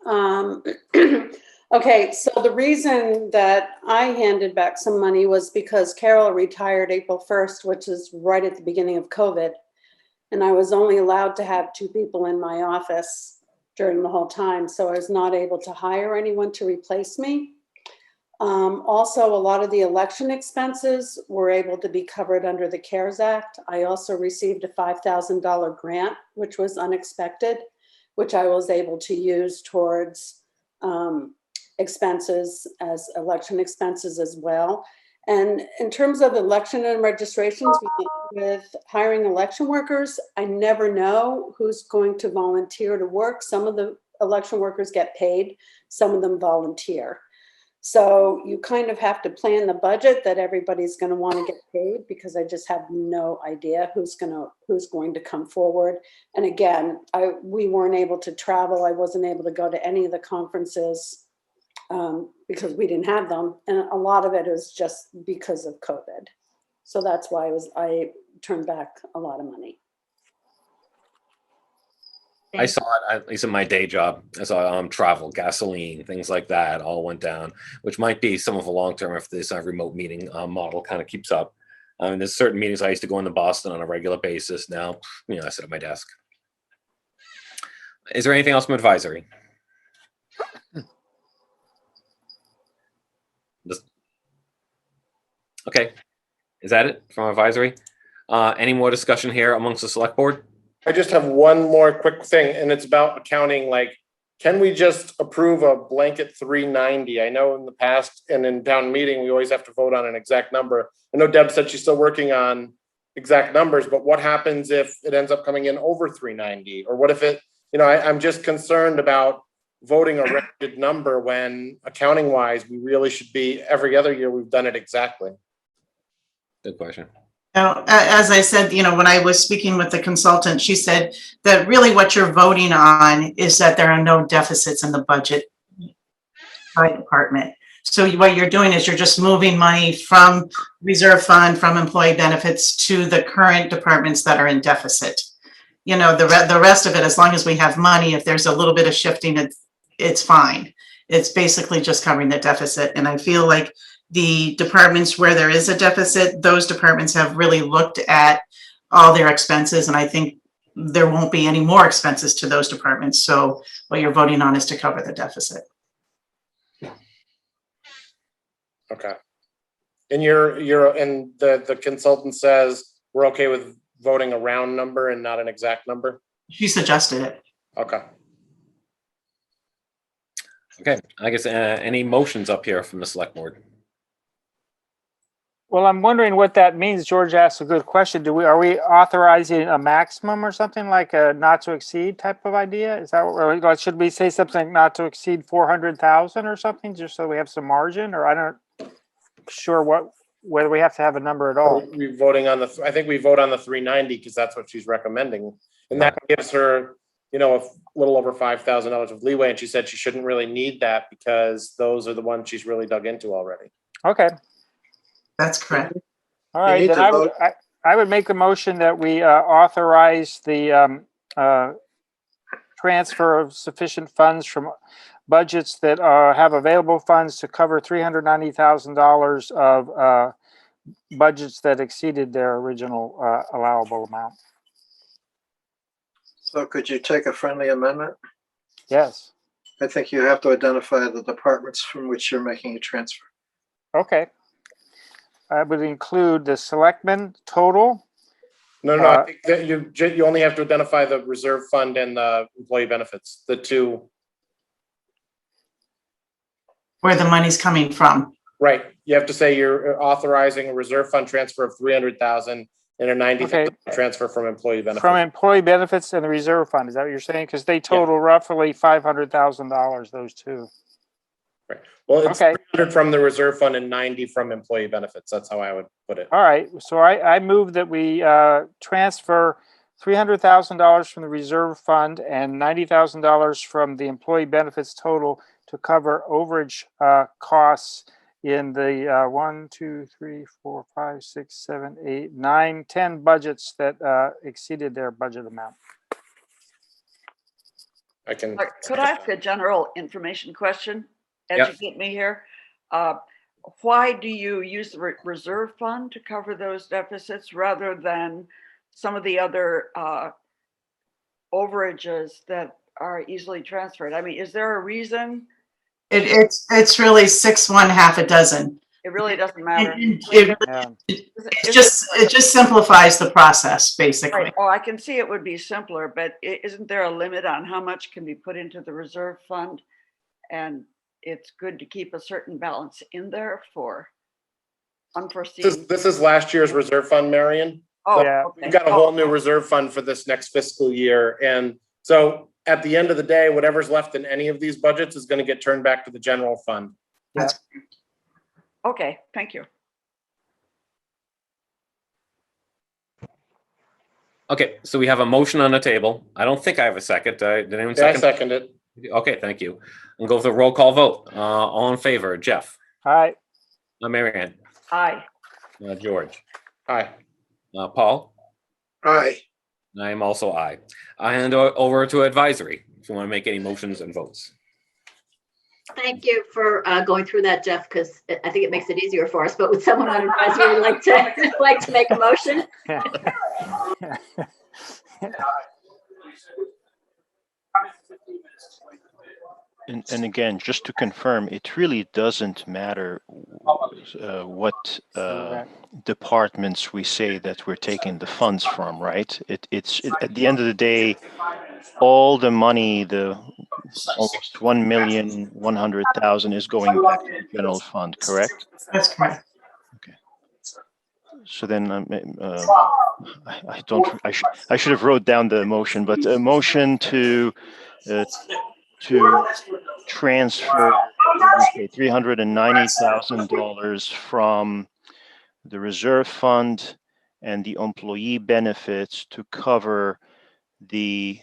Okay, so the reason that I handed back some money was because Carol retired April 1st, which is right at the beginning of COVID. And I was only allowed to have 2 people in my office during the whole time. So I was not able to hire anyone to replace me. Also, a lot of the election expenses were able to be covered under the CARES Act. I also received a $5,000 grant, which was unexpected, which I was able to use towards expenses as election expenses as well. And in terms of election and registrations, with hiring election workers, I never know who's going to volunteer to work. Some of the election workers get paid, some of them volunteer. So you kind of have to plan the budget that everybody's going to want to get paid, because I just have no idea who's going to come forward. And again, we weren't able to travel. I wasn't able to go to any of the conferences because we didn't have them. And a lot of it is just because of COVID. So that's why I turned back a lot of money. I saw it, at least in my day job. I saw travel, gasoline, things like that all went down, which might be some of a long-term if this remote meeting model kind of keeps up. There's certain meetings I used to go into Boston on a regular basis. Now, I sit at my desk. Is there anything else from advisory? Okay. Is that it from advisory? Any more discussion here amongst the select board? I just have one more quick thing, and it's about accounting. Like, can we just approve a blanket 390? I know in the past and in town meeting, we always have to vote on an exact number. I know Deb said she's still working on exact numbers, but what happens if it ends up coming in over 390? Or what if it, I'm just concerned about voting a rounded number when accounting wise, we really should be, every other year we've done it exactly. Good question. Now, as I said, when I was speaking with the consultant, she said that really what you're voting on is that there are no deficits in the budget by department. So what you're doing is you're just moving money from reserve fund, from employee benefits to the current departments that are in deficit. The rest of it, as long as we have money, if there's a little bit of shifting, it's fine. It's basically just covering the deficit. And I feel like the departments where there is a deficit, those departments have really looked at all their expenses, and I think there won't be any more expenses to those departments. So what you're voting on is to cover the deficit. Okay. And and the consultant says we're okay with voting a round number and not an exact number? She suggested it. Okay. Okay, I guess any motions up here from the select board? Well, I'm wondering what that means. George asked a good question. Are we authorizing a maximum or something like a not to exceed type of idea? Is that or should we say something not to exceed 400,000 or something, just so we have some margin? Or I don't sure whether we have to have a number at all. We voting on I think we vote on the 390 because that's what she's recommending, and that gives her, a little over $5,000 of leeway. And she said she shouldn't really need that because those are the ones she's really dug into already. Okay. That's correct. All right, then I would make the motion that we authorize the transfer of sufficient funds from budgets that have available funds to cover $390,000 of budgets that exceeded their original allowable amount. So could you take a friendly amendment? Yes. I think you have to identify the departments from which you're making a transfer. Okay. I would include the selectmen total. No, I think that you only have to identify the reserve fund and the employee benefits, the two. Where the money's coming from. Right. You have to say you're authorizing a reserve fund transfer of 300,000 and a 90,000 transfer from employee benefits. From employee benefits and the reserve fund, is that what you're saying? Because they total roughly $500,000, those two. Right. Well, it's 300 from the reserve fund and 90 from employee benefits. That's how I would put it. All right. So I move that we transfer $300,000 from the reserve fund and $90,000 from the employee benefits total to cover overage costs in the 1, 2, 3, 4, 5, 6, 7, 8, 9, 10 budgets that exceeded their budget amount. I can. Could I ask a general information question? Educate me here. Why do you use the reserve fund to cover those deficits rather than some of the other overages that are easily transferred? I mean, is there a reason? It's really 6, 1, half a dozen. It really doesn't matter. It just simplifies the process, basically. Right. Oh, I can see it would be simpler, but isn't there a limit on how much can be put into the reserve fund? And it's good to keep a certain balance in there for unforeseen. This is last year's reserve fund, Marion. Oh, so we've got a whole new reserve fund for this next fiscal year. And so at the end of the day, whatever's left in any of these budgets is going to get turned back to the general fund. Yeah. Okay, thank you. Okay, so we have a motion on the table. I don't think I have a second. Did anyone second? I second it. Okay, thank you. We'll go with a roll call vote. All in favor, Jeff? Aye. Marianne? Aye. George? Aye. Paul? Aye. I am also aye. I hand over to advisory if you want to make any motions and votes. Thank you for going through that, Jeff, because I think it makes it easier for us. But would someone on advisory like to make a motion? And again, just to confirm, it really doesn't matter what departments we say that we're taking the funds from, right? It's at the end of the day, all the money, the almost 1,100,000 is going back to the general fund, correct? That's correct. Okay. So then I should have wrote down the motion, but a motion to transfer $390,000 from the reserve fund and the employee benefits to cover the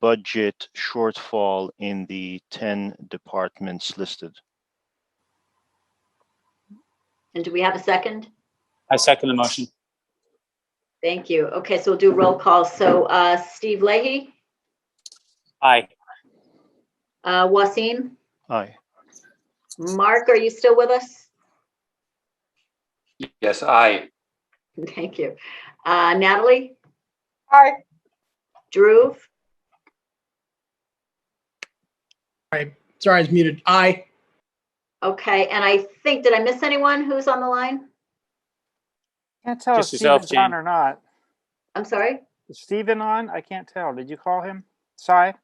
budget shortfall in the 10 departments listed. And do we have a second? I second the motion. Thank you. Okay, so we'll do roll call. So Steve Leahy? Aye. Wasim? Aye. Mark, are you still with us? Yes, aye. Thank you. Natalie? Aye. Drew? Sorry, I was muted. Aye. Okay, and I think, did I miss anyone who's on the line? Can't tell Just if yourself, Stephen's on Jane. or not. I'm sorry? Is Stephen on? I can't tell. Did you call him? Sai?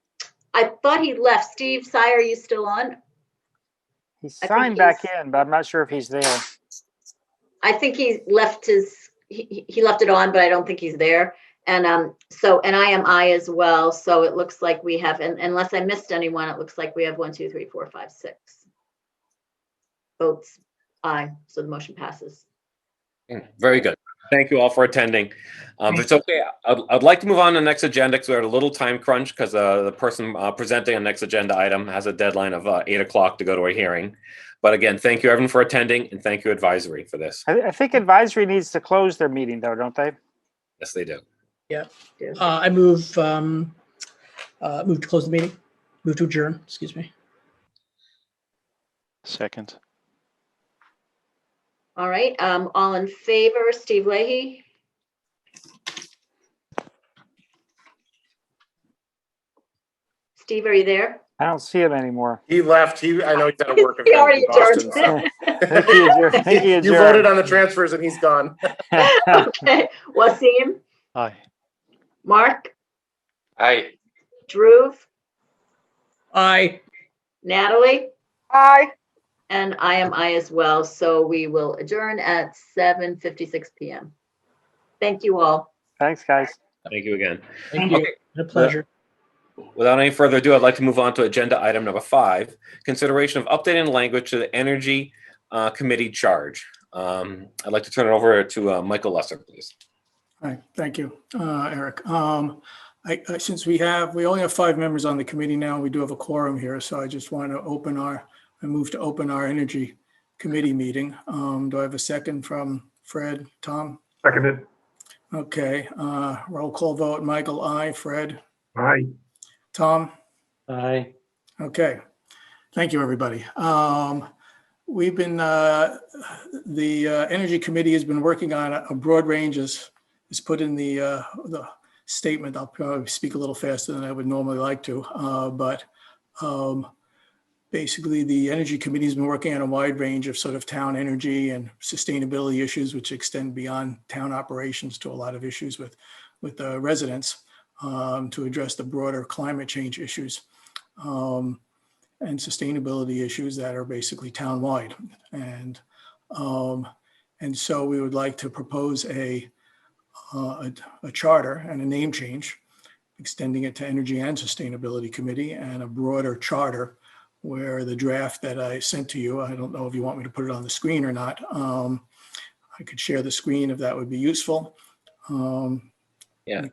I thought he left. Steve, Sai, are you still on? He signed back in, but I'm not sure if he's there. I think he left he left it on, but I don't think he's there. And and I am I as well. So it looks like we have, and unless I missed anyone, it looks like we have 1, 2, 3, 4, 5, 6 votes aye. So the motion passes. Very good. Thank you all for attending. If it's okay, I'd like to move on to the next agenda because we're at a little time crunch because the person presenting the next agenda item has a deadline of 8 o'clock to go to a hearing. But again, thank you everyone for attending and thank you advisory for this. I think advisory needs to close their meeting though, don't they? Yes, they do. Yeah. I move to close the meeting. Move to adjourn, excuse me. Second. All right, all in favor, Steve Leahy? Steve, are you there? I don't see him anymore. He left. I know he's at a work event He already in Boston. adjourned. You voted on the transfers and he's gone. Okay, Wasim? Aye. Mark? Aye. Drew? Aye. Natalie? Aye. And I am I as well. So we will adjourn at 7:56 p.m. Thank you all. Thanks, guys. Thank you again. Thank you. Okay. A pleasure. Without any further ado, I'd like to move on to agenda item number 5, consideration of updating language to the Energy Committee charge. I'd like to turn it over to Michael Lesser, please. All right, thank you, Eric. Since we only have 5 members on the committee now, we do have a quorum here, so I just want to move to open our Energy Committee meeting. Do I have a second from Fred? Tom? Seconded. Okay, roll call vote. Michael, aye. Fred? Aye. Tom? Aye. Okay, thank you, everybody. We've been, the Energy Committee has been working on a broad range, as is put in the statement. I'll probably speak a little faster than I would normally like to, but basically the Energy Committee has been working on a wide range of sort of town energy and sustainability issues, which extend beyond town operations to a lot of issues with the residents, to address the broader climate change issues and sustainability issues that are basically town-wide. And so we would like to propose a charter and a name change, extending it to Energy and Sustainability Committee, and a broader charter where the draft that I sent to you, I don't know if you want me to put it on the screen or not. I could share the screen if that would be useful. Yeah.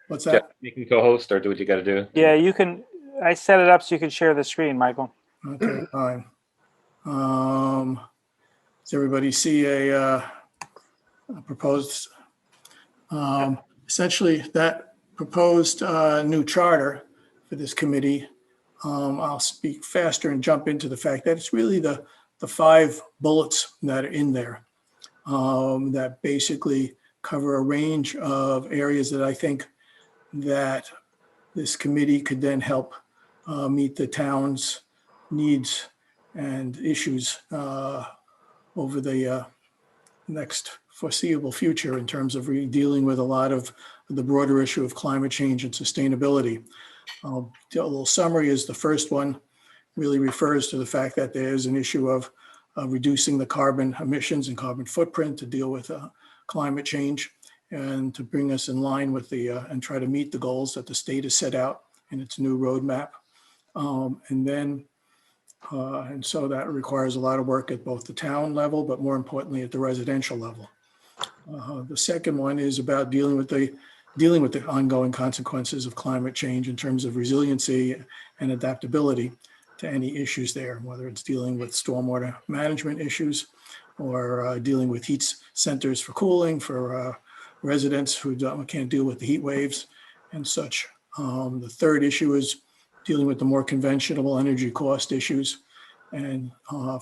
What's that? Jeff, you can co-host or do what you got to do. Yeah, you can. I set it up so you can share the screen, Michael. Okay, fine. Does everybody see a proposed, essentially that proposed new charter for this committee? I'll speak faster and jump into the fact that it's really the 5 bullets that are in there that basically cover a range of areas that I think that this committee could then help meet the town's needs and issues over the next foreseeable future in terms of dealing with a lot of the broader issue of climate change and sustainability. A little summary is the first one really refers to the fact that there's an issue of reducing the carbon emissions and carbon footprint to deal with climate change and to bring us in line with and try to meet the goals that the state has set out in its new roadmap. And so that requires a lot of work at both the town level, but more importantly at the residential level. The second one is about dealing with the ongoing consequences of climate change in terms of resiliency and adaptability to any issues there, whether it's dealing with stormwater management issues or dealing with heat centers for cooling for residents who can't deal with the heat waves and such. The third issue is dealing with the more conventional energy cost issues and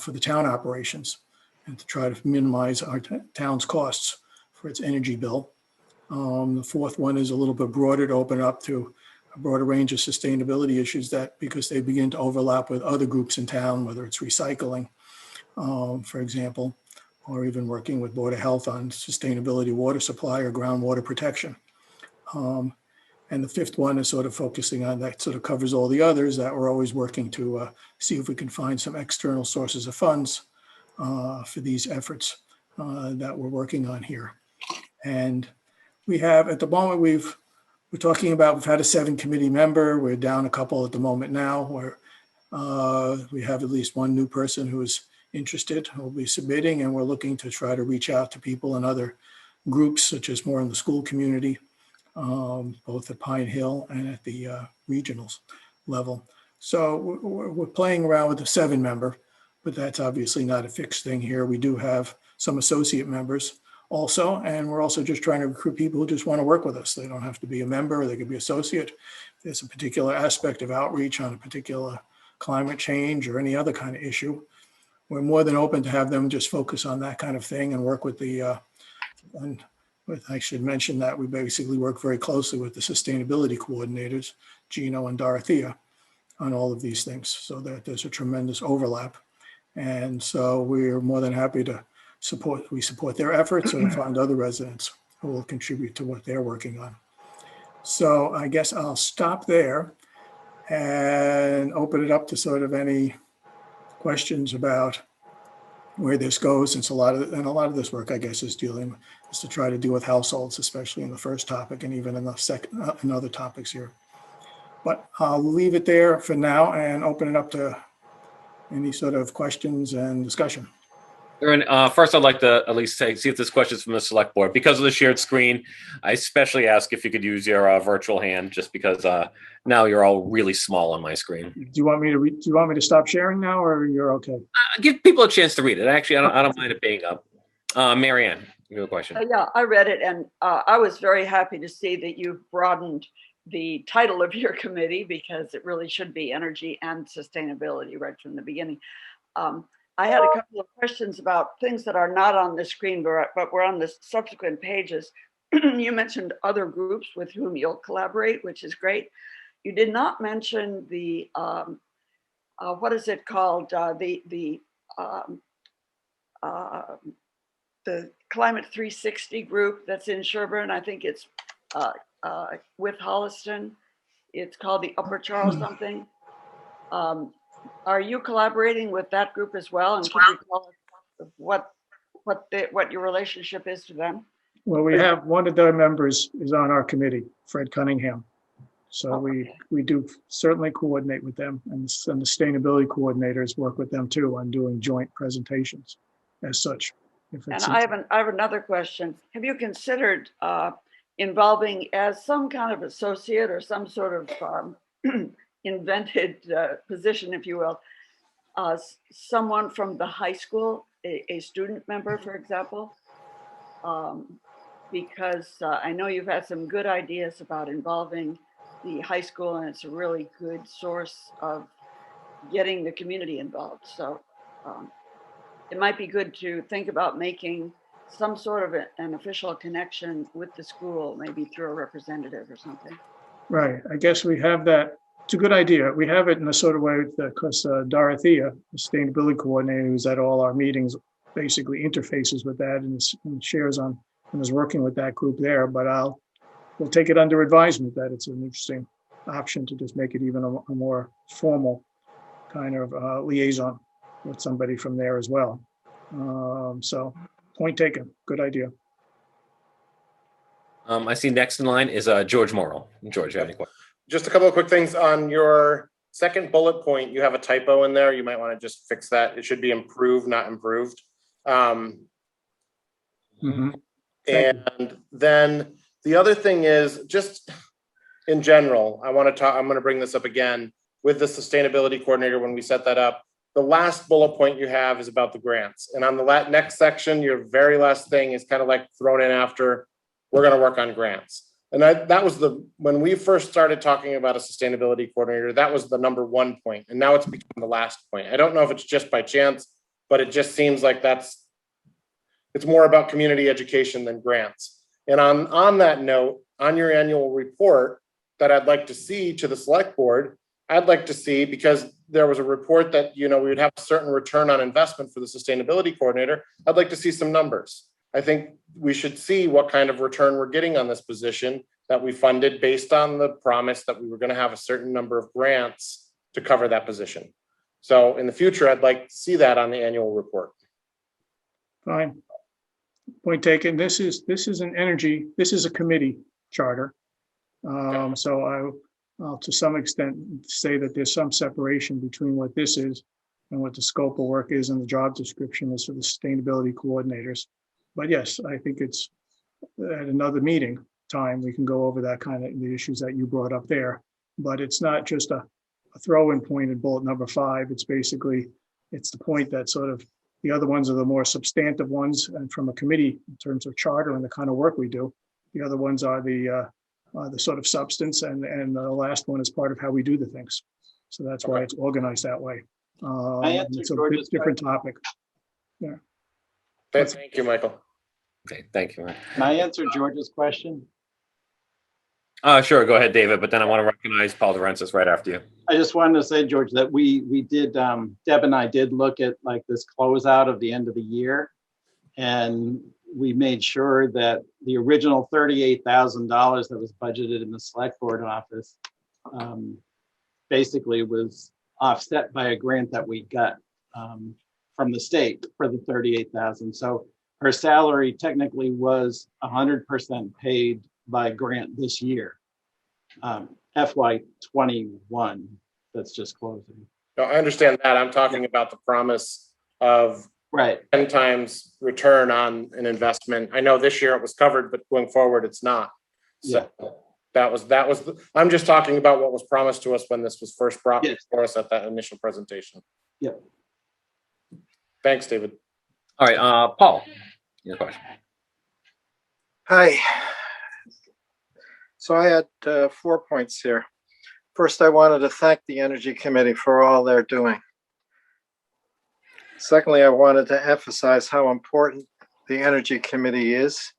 for the town operations and to try to minimize our town's costs for its energy bill. The fourth one is a little bit broader to open up to a broader range of sustainability issues that because they begin to overlap with other groups in town, whether it's recycling, for example, or even working with Board of Health on sustainability water supply or groundwater protection. And the fifth one is sort of focusing on that sort of covers all the others that we're always working to see if we can find some external sources of funds for these efforts that we're working on here. And we have, at the moment, we've had a 7 committee member. We're down a couple at the moment now where we have at least one new person who is interested, who will be submitting, and we're looking to try to reach out to people in other groups, such as more in the school community, both at Pine Hill and at the regionals level. So we're playing around with a 7 member, but that's obviously not a fixed thing here. We do have some associate members also, and we're also just trying to recruit people who just want to work with us. They don't have to be a member, they could be associate. If there's a particular aspect of outreach on a particular climate change or any other kind of issue, we're more than open to have them just focus on that kind of thing and work with I should mention that we basically work very closely with the sustainability coordinators, Gino and Dorothea, on all of these things, so that there's a tremendous overlap. And so we're more than happy to support their efforts or to find other residents who will contribute to what they're working on. So I guess I'll stop there and open it up to sort of any questions about where this goes, since a lot of this work, I guess, is to try to deal with households, especially in the first topic and even in the second, in other topics here. But I'll leave it there for now and open it up to any sort of questions and discussion. Aaron, first, I'd like to at least see if this question is from the select board. Because of the shared screen, I especially ask if you could use your virtual hand, just because now you're all really small on my screen. Do you want me to stop sharing now, or you're okay? Give people a chance to read it. Actually, I don't mind it being up. Marianne, you have a question. Yeah, I read it, and I was very happy to see that you've broadened the title of your committee, because it really should be energy and sustainability right from the beginning. I had a couple of questions about things that are not on the screen, but were on the subsequent pages. You mentioned other groups with whom you'll collaborate, which is great. You did not mention the, what is it called? The Climate 360 group that's in Sherborn. I think it's with Holliston. It's called the Upper Charles something. Are you collaborating with that group as well? And can you tell us what your relationship is to them? Well, we have one of their members is on our committee, Fred Cunningham. So we do certainly coordinate with them, and the sustainability coordinators work with them too on doing joint presentations as such. And I have another question. Have you considered involving, as some kind of associate or some sort of invented position, if you will, someone from the high school, a student member, for example? Because I know you've had some good ideas about involving the high school, and it's a really good source of getting the community involved. So it might be good to think about making some sort of an official connection with the school, maybe through a representative or something. Right. I guess we have that. It's a good idea. We have it in a sort of way because Dorothea, the sustainability coordinator, who's at all our meetings, basically interfaces with that and shares on and is working with that group there. But we'll take it under advisement that it's an interesting option to just make it even a more formal kind of liaison with somebody from there as well. So point taken. Good idea. I see next in line is George Morrell. George, you have any questions? Just a couple of quick things on your second bullet point. You have a typo in there. You might want to just fix that. It should be improved, not improved. And then the other thing is, just in general, I'm going to bring this up again with the sustainability coordinator when we set that up. The last bullet point you have is about the grants. And on the next section, your very last thing is kind of like thrown in after, we're going to work on grants. And that was when we first started talking about a sustainability coordinator, that was the number one point. And now it's become the last point. I don't know if it's just by chance, but it just seems like it's more about community education than grants. And on that note, on your annual report that I'd like to see to the select board, I'd like to see, because there was a report that, we would have a certain return on investment for the sustainability coordinator. I'd like to see some numbers. I think we should see what kind of return we're getting on this position that we funded based on the promise that we were going to have a certain number of grants to cover that position. So in the future, I'd like to see that on the annual report. Fine. Point taken. This is a committee charter. So I'll to some extent say that there's some separation between what this is and what the scope of work is, and the job description is for the sustainability coordinators. But yes, I think it's at another meeting time, we can go over that kind of the issues that you brought up there. But it's not just a throw-in point in bullet number 5. It's basically, it's the point that sort of the other ones are the more substantive ones, and from a committee in terms of charter and the kind of work we do. The other ones are the sort of substance, and the last one is part of how we do the things. So that's why it's organized that way. It's a bit different topic. Yeah. Thank you, Michael. Okay, thank you. Can I answer George's question? Sure, go ahead, David, but then I want to recognize Paul DeRensis right after you. I just wanted to say, George, that we did, Deb and I did look at like this closeout of the end of the year, and we made sure that the original $38,000 that was budgeted in the select board office basically was offset by a grant that we got from the state for the 38,000. So her salary technically was 100% paid by grant this year. FY 21, that's just closing. No, I understand that. I'm talking about the promise of 10 times return on an investment. I know this year it was covered, but going forward, it's not. So that was, I'm just talking about what was promised to us when this was first brought before us at that initial presentation. Yep. Thanks, David. All right, Paul, your question. Hi. So I had 4 points here. First, I wanted to thank the Energy Committee for all they're doing. Secondly, I wanted to emphasize how important the Energy Committee is.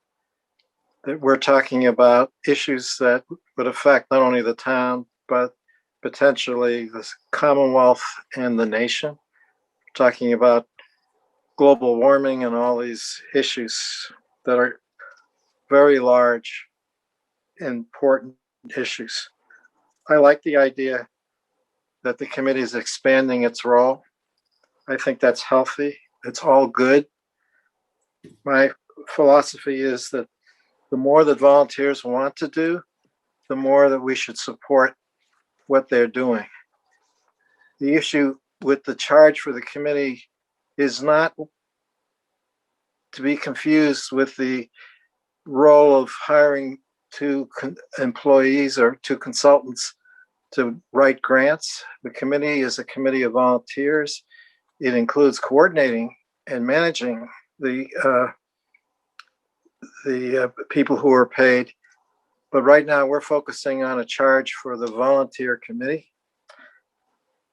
That we're talking about issues that would affect not only the town, but potentially the Commonwealth and the nation. We're talking about global warming and all these issues that are very large, important issues. I like the idea that the committee is expanding its role. I think that's healthy. It's all good. My philosophy is that the more that volunteers want to do, the more that we should support what they're doing. The issue with the charge for the committee is not to be confused with the role of hiring two employees or two consultants to write grants. The committee is a committee of volunteers. It includes coordinating and managing the people who are paid. But right now we're focusing on a charge for the volunteer committee.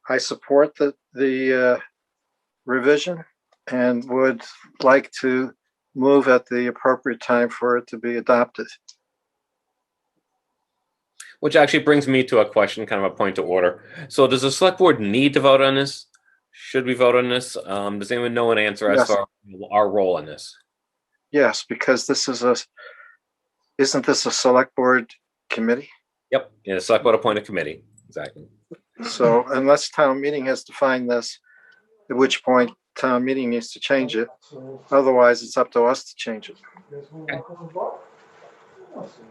I support the revision and would like to move at the appropriate time for it to be adopted. Which actually brings me to a question, kind of a point of order. So does the select board need to vote on this? Should we vote on this? Does anyone know an answer as far as our role in this? Yes, because this is isn't this a select board committee? Yep, yeah, select board appointed committee, exactly. So unless town meeting has defined this, at which point town meeting needs to change it. Otherwise, it's up to us to change it. Okay.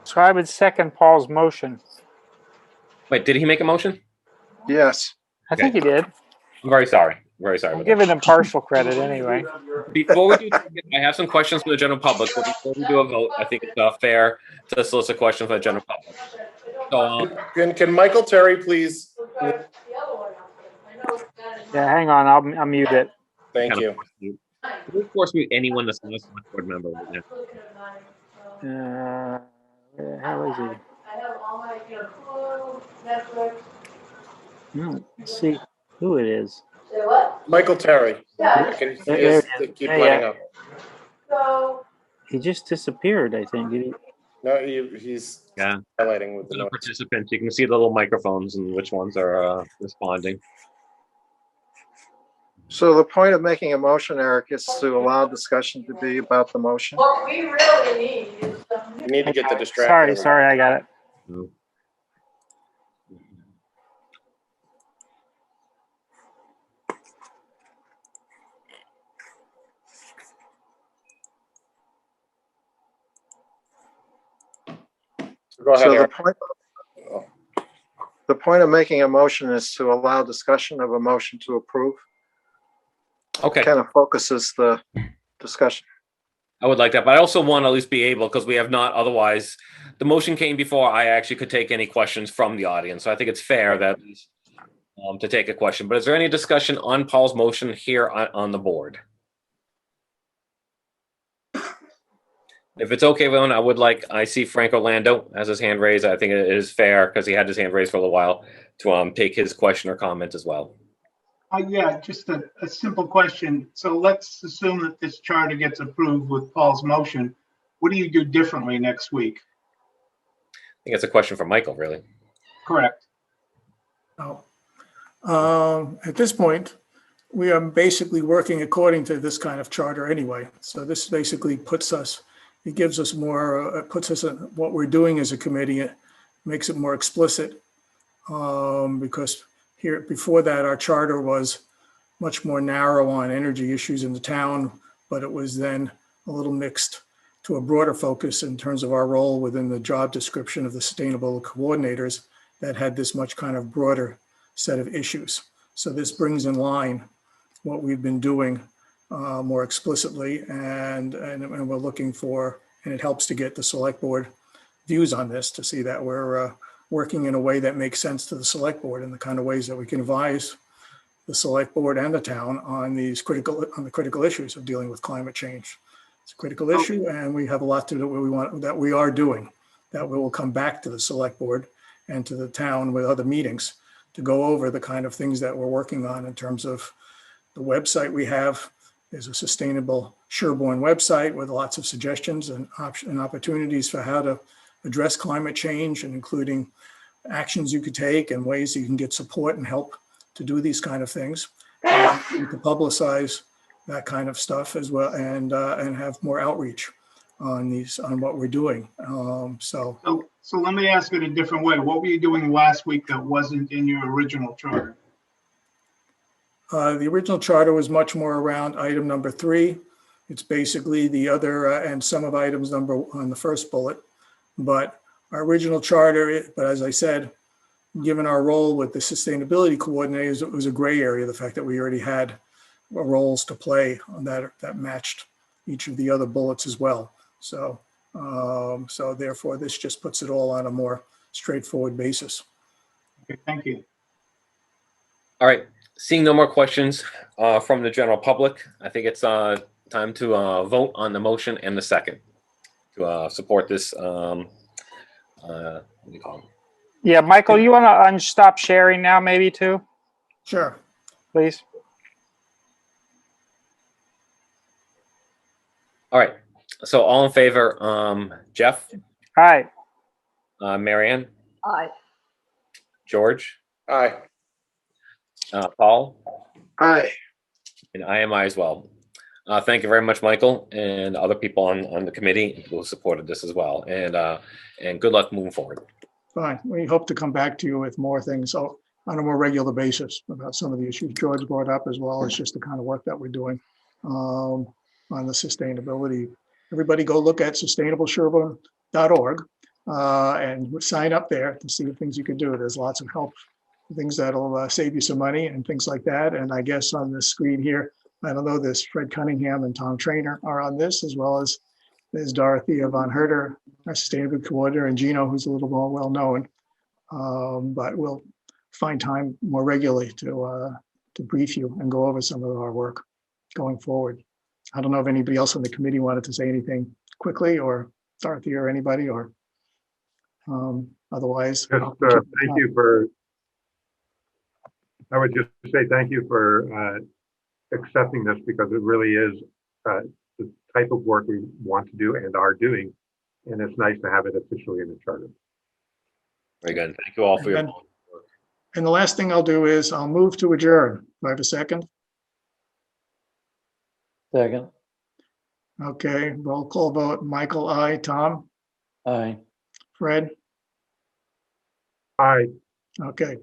So I would second Paul's motion. Wait, did he make a motion? Yes. I think he did. I'm very sorry. Very sorry. I'm giving him partial credit anyway. Before we do, I have some questions for the general public. But before we do a vote, I think it's fair to solicit questions from the general public. So, can Michael Terry please? Yeah, hang on. I'll mute it. Thank you. Can we force mute anyone that's not a select board member right now? Where the hell is he? No, let's see who it is. Michael Terry. Can you keep letting up? He just disappeared, I think. Did he? No, he's highlighting with the participants. You can see the little microphones and which ones are responding. So the point of making a motion, Eric, is to allow discussion to be about the motion. What we really need is You need to get the distraction. Sorry, I got it. No. Go ahead, So Eric. the point of making a motion is to allow discussion of a motion to approve. Okay. Kind of focuses the discussion. I would like that, but I also want to at least be able, because we have not, otherwise, the motion came before I actually could take any questions from the audience. So I think it's fair that to take a question. But is there any discussion on Paul's motion here on the board? If it's okay, Vaughn, I see Frank Orlando has his hand raised. I think it is fair, because he had his hand raised for a little while, to take his question or comment as well. Yeah, just a simple question. So let's assume that this charter gets approved with Paul's motion. What do you do differently next week? I think it's a question for Michael, really. Correct. At this point, we are basically working according to this kind of charter anyway. So this basically it gives us more, puts us in what we're doing as a committee, it makes it more explicit. Because here, before that, our charter was much more narrow on energy issues in the town, but it was then a little mixed to a broader focus in terms of our role within the job description of the sustainable coordinators that had this much kind of broader set of issues. So this brings in line what we've been doing more explicitly, and we're looking for, and it helps to get the select board views on this to see that we're working in a way that makes sense to the select board and the kind of ways that we can advise the select board and the town on the critical issues of dealing with climate change. It's a critical issue, and we have a lot to do that we are doing, that we will come back to the select board and to the town with other meetings to go over the kind of things that we're working on in terms of the website we have. There's a sustainable Sherborn website with lots of suggestions and opportunities for how to address climate change, and including actions you could take and ways you can get support and help to do these kind of things. You can publicize that kind of stuff as well, and have more outreach on what we're doing. So let me ask it a different way. What were you doing last week that wasn't in your original charter? The original charter was much more around item number 3. It's basically the other and some of items number on the first bullet. But our original charter, but as I said, given our role with the sustainability coordinators, it was a gray area, the fact that we already had roles to play on that matched each of the other bullets as well. So, so therefore, this just puts it all on a more straightforward basis. Okay, thank you. All right. Seeing no more questions from the general public, I think it's time to vote on the motion and the second to support this. What do you call them? Yeah, Michael, you want to unstop sharing now, maybe too? Sure. Please. All right. So all in favor, Jeff? Aye. Marianne? Aye. George? Aye. Paul? Aye. And I am I as well. Thank you very much, Michael, and other people on the committee who supported this as well. And good luck moving forward. Fine. We hope to come back to you with more things on a more regular basis about some of the issues George brought up, as well as just the kind of work that we're doing on the sustainability. Everybody go look at sustainablesherborn.org and sign up there to see the things you can do. There's lots of help, things that'll save you some money and things like that. And I guess on the screen here, I don't know, there's Fred Cunningham and Tom Trainer are on this, as well as there's Dorothea Von Herter, our sustainability coordinator, and Gino, who's a little more well-known. But we'll find time more regularly to brief you and go over some of our work going forward. I don't know if anybody else on the committee wanted to say anything quickly, or Dorothea or anybody, or otherwise. Just, thank you for, I would just say thank you for accepting this, because it really is the type of work we want to do and are doing, and it's nice to have it officially in the charter. Very good. Thank you all for your work. And the last thing I'll do is I'll move to adjourn. Do I have a second? Second. Okay, roll call vote. Michael, aye. Tom? Aye. Fred? Aye. Okay.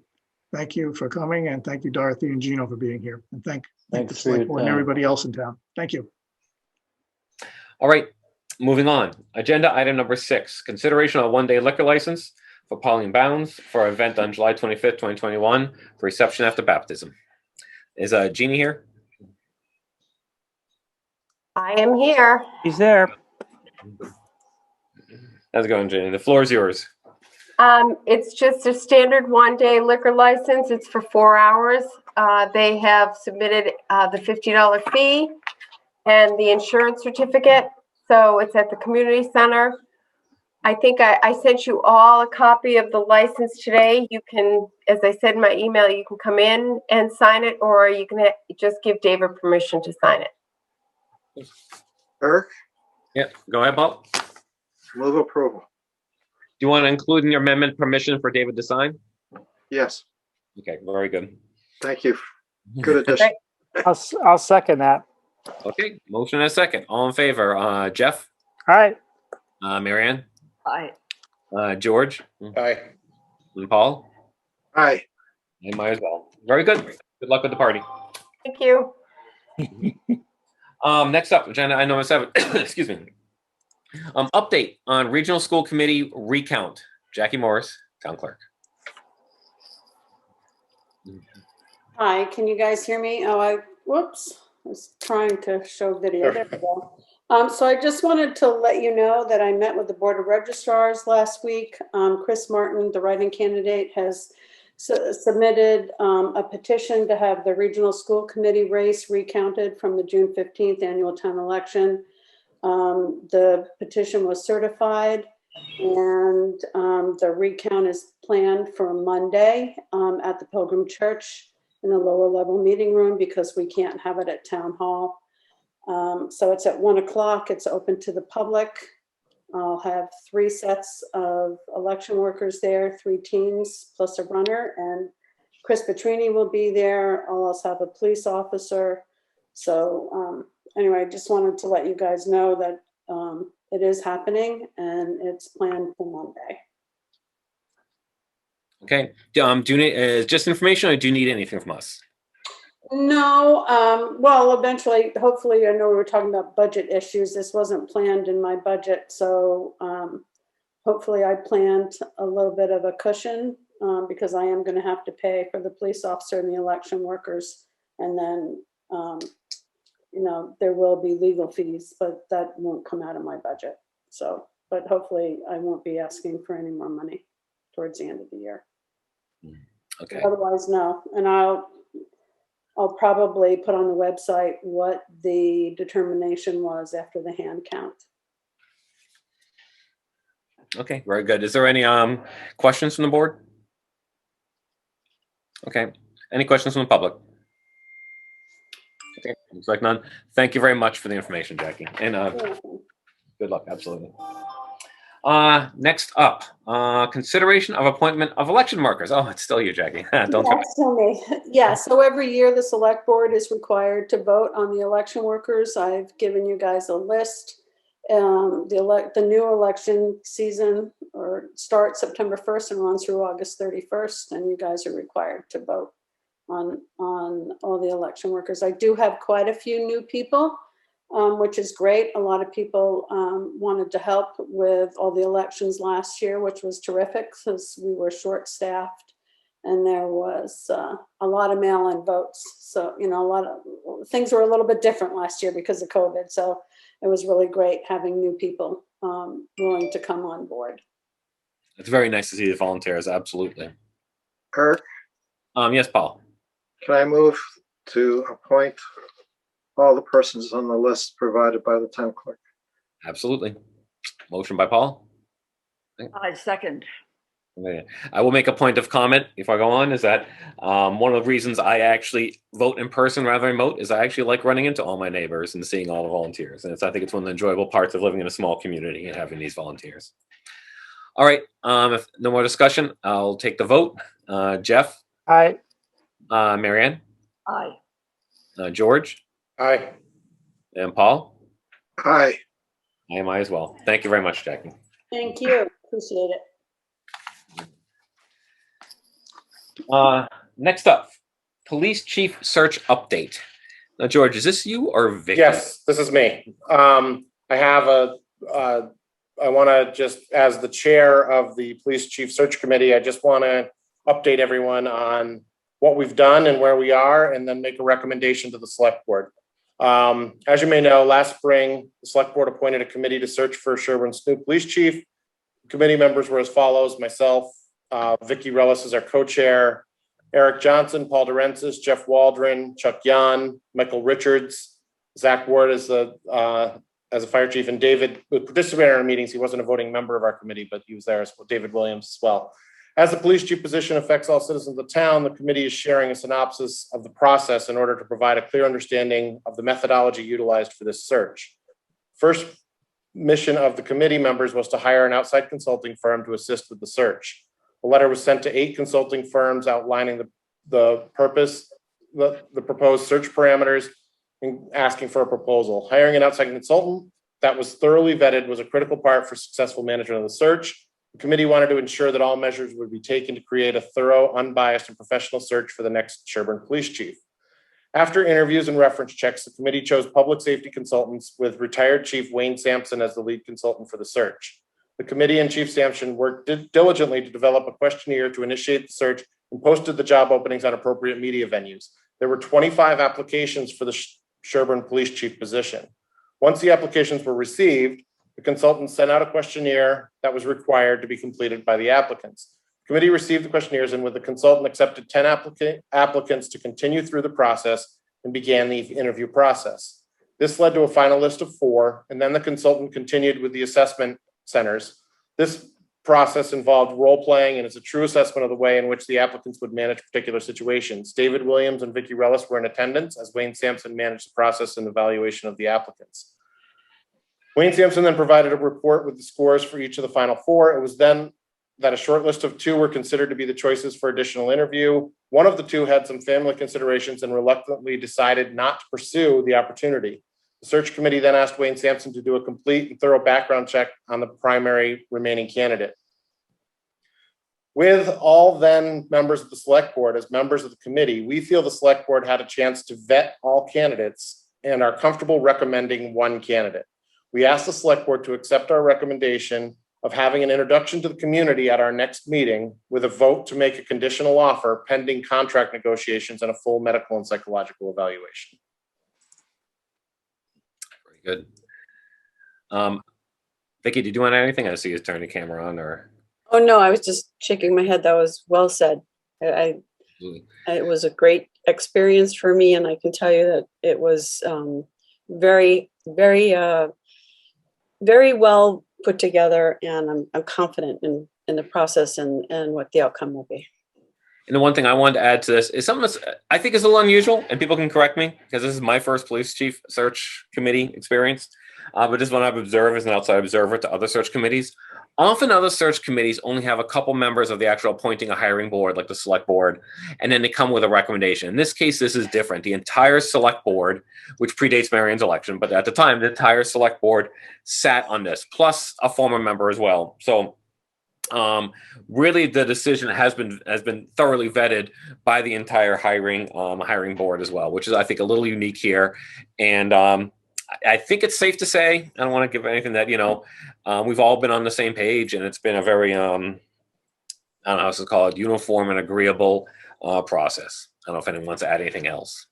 Thank you for coming, and thank you, Dorothy and Gino, for being here. And thank the Thanks for select your board and time. everybody else in town. Thank you. All right, moving on. Agenda item number 6, consideration of a one-day liquor license for Pauline Bounds for an event on July 25th, 2021 for reception after baptism. Is Jeannie here? I am here. He's there. How's it going, Jeannie? The floor is yours. It's just a standard one-day liquor license. It's for 4 hours. They have submitted the $50 fee and the insurance certificate. So it's at the community center. I think I sent you all a copy of the license today. You can, as I said in my email, you can come in and sign it, or you can just give David permission to sign it. Eric? Yeah, go ahead, Paul. Move approval. Do you want to include in your amendment permission for David to sign? Yes. Okay, very good. Thank you. Good addition. I'll second that. Okay, motion and a second. All in favor, Jeff? All right. Marianne? Aye. George? Aye. And Paul? Aye. I might as well. Very good. Good luck with the party. Thank you. Next up, agenda item number 7. Excuse me. Update on regional school committee recount. Jackie Morris, town clerk. Hi, can you guys hear me? Whoops, I was trying to show video. There we go. So I just wanted to let you know that I met with the Board of Registrars last week. Chris Martin, the write-in candidate, has submitted a petition to have the regional school committee race recounted from the June 15th annual town election. The petition was certified, and the recount is planned for Monday at the Pilgrim Church in a lower level meeting room because we can't have it at town hall. So it's at 1 o'clock. It's open to the public. I'll have 3 sets of election workers there, 3 teams plus a runner, and Chris Petrini will be there. I'll also have a police officer. So anyway, I just wanted to let you guys know that it is happening and it's planned for Monday. Okay. Do you need just information, or do you need anything from us? No, well, eventually, hopefully, I know we were talking about budget issues. This wasn't planned in my budget, so hopefully I planned a little bit of a cushion because I am going to have to pay for the police officer and the election workers, and then you know, there will be legal fees, but that won't come out of my budget. So, but hopefully I won't be asking for any more money towards the end of the year. Okay. Otherwise, no. And I'll probably put on the website what the determination was after the hand count. Okay, very good. Is there any questions from the board? Okay. Any questions from the public? Okay, looks like none. Thank you very much for the information, Jackie. And good luck, absolutely. Next up, consideration of appointment of election markers. Oh, it's still you, Jackie. Don't tell me. Still me. Yeah, so every year the select board is required to vote on the election workers. I've given you guys a list. The new election season starts September 1st and runs through August 31st, and you guys are required to vote on all the election workers. I do have quite a few new people, which is great. A lot of people wanted to help with all the elections last year, which was terrific because we were short-staffed and there was a lot of mail-in votes. So, you know, a lot of things were a little bit different last year because of COVID. So it was really great having new people willing to come on board. It's very nice to see the volunteers, absolutely. Kirk? Yes, Paul. Can I move to appoint all the persons on the list provided by the town clerk? Absolutely. Motion by Paul. I second. I will make a point of comment before I go on, is that one of the reasons I actually vote in person rather than remote is I actually like running into all my neighbors and seeing all the volunteers. And I think it's one of the enjoyable parts of living in a small community and having these volunteers. All right, if no more discussion, I'll take the vote. Jeff? Aye. Marianne? Aye. George? Aye. And Paul? Aye. I am I as well. Thank you very much, Jackie. Thank you. Appreciate it. Next up, police chief search update. Now, George, is this you or Vicky? Yes, this is me. I have I want to just, as the chair of the police chief search committee, I just want to update everyone on what we've done and where we are, and then make a recommendation to the select board. As you may know, last spring, the select board appointed a committee to search for Sherborn's new police chief. Committee members were as follows: myself, Vicky Rellis is our co-chair, Eric Johnson, Paul Durensis, Jeff Waldron, Chuck Yan, Michael Richards, Zach Ward as a fire chief, and David would participate in our meetings. He wasn't a voting member of our committee, but he was there as well, David Williams as well. As the police chief position affects all citizens of the town, the committee is sharing a synopsis of the process in order to provide a clear understanding of the methodology utilized for this search. First mission of the committee members was to hire an outside consulting firm to assist with the search. A letter was sent to 8 consulting firms outlining the purpose, the proposed search parameters, and asking for a proposal. Hiring an outside consultant that was thoroughly vetted was a critical part for successful management of the search. The committee wanted to ensure that all measures would be taken to create a thorough, unbiased, and professional search for the next Sherborn police chief. After interviews and reference checks, the committee chose public safety consultants with retired Chief Wayne Sampson as the lead consultant for the search. The committee and Chief Sampson worked diligently to develop a questionnaire to initiate the search and posted the job openings on appropriate media venues. There were 25 applications for the Sherborn Police Chief position. Once the applications were received, the consultant sent out a questionnaire that was required to be completed by the applicants. The committee received the questionnaires, and with the consultant accepted 10 applicants to continue through the process and began the interview process. This led to a final list of 4, and then the consultant continued with the assessment centers. This process involved role playing, and it's a true assessment of the way in which the applicants would manage particular situations. David Williams and Vicki Rellis were in attendance as Wayne Sampson managed the process and evaluation of the applicants. Wayne Sampson then provided a report with the scores for each of the final 4. It was then that a short list of 2 were considered to be the choices for additional interview. One of the 2 had some family considerations and reluctantly decided not to pursue the opportunity. The search committee then asked Wayne Sampson to do a complete and thorough background check on the primary remaining candidate. With all then members of the select board as members of the committee, we feel the select board had a chance to vet all candidates and are comfortable recommending one candidate. We asked the select board to accept our recommendation of having an introduction to the community at our next meeting with a vote to make a conditional offer pending contract negotiations and a full medical and psychological evaluation. Very good. Vicki, did you want to add anything? I see you turn the camera on, or? Oh, no, I was just shaking my head. That was well said. It was a great experience for me, and I can tell you that it was very, very, very well put together, and I'm confident in the process and what the outcome will be. And the one thing I wanted to add to this is something that's, I think, is a little unusual, and people can correct me because this is my first police chief search committee experience. But this is what I've observed as an outside observer to other search committees. Often other search committees only have a couple members of the actual appointing a hiring board, like the select board, and then they come with a recommendation. In this case, this is different. The entire select board, which predates Marion's election, but at the time, the entire select board sat on this, plus a former member as well. So really the decision has been thoroughly vetted by the entire hiring board as well, which is, I think, a little unique here. And I think it's safe to say, I don't want to give anything that, we've all been on the same page, and it's been a very, I don't know how to call it, uniform and agreeable process. I don't know if anyone wants to add anything else.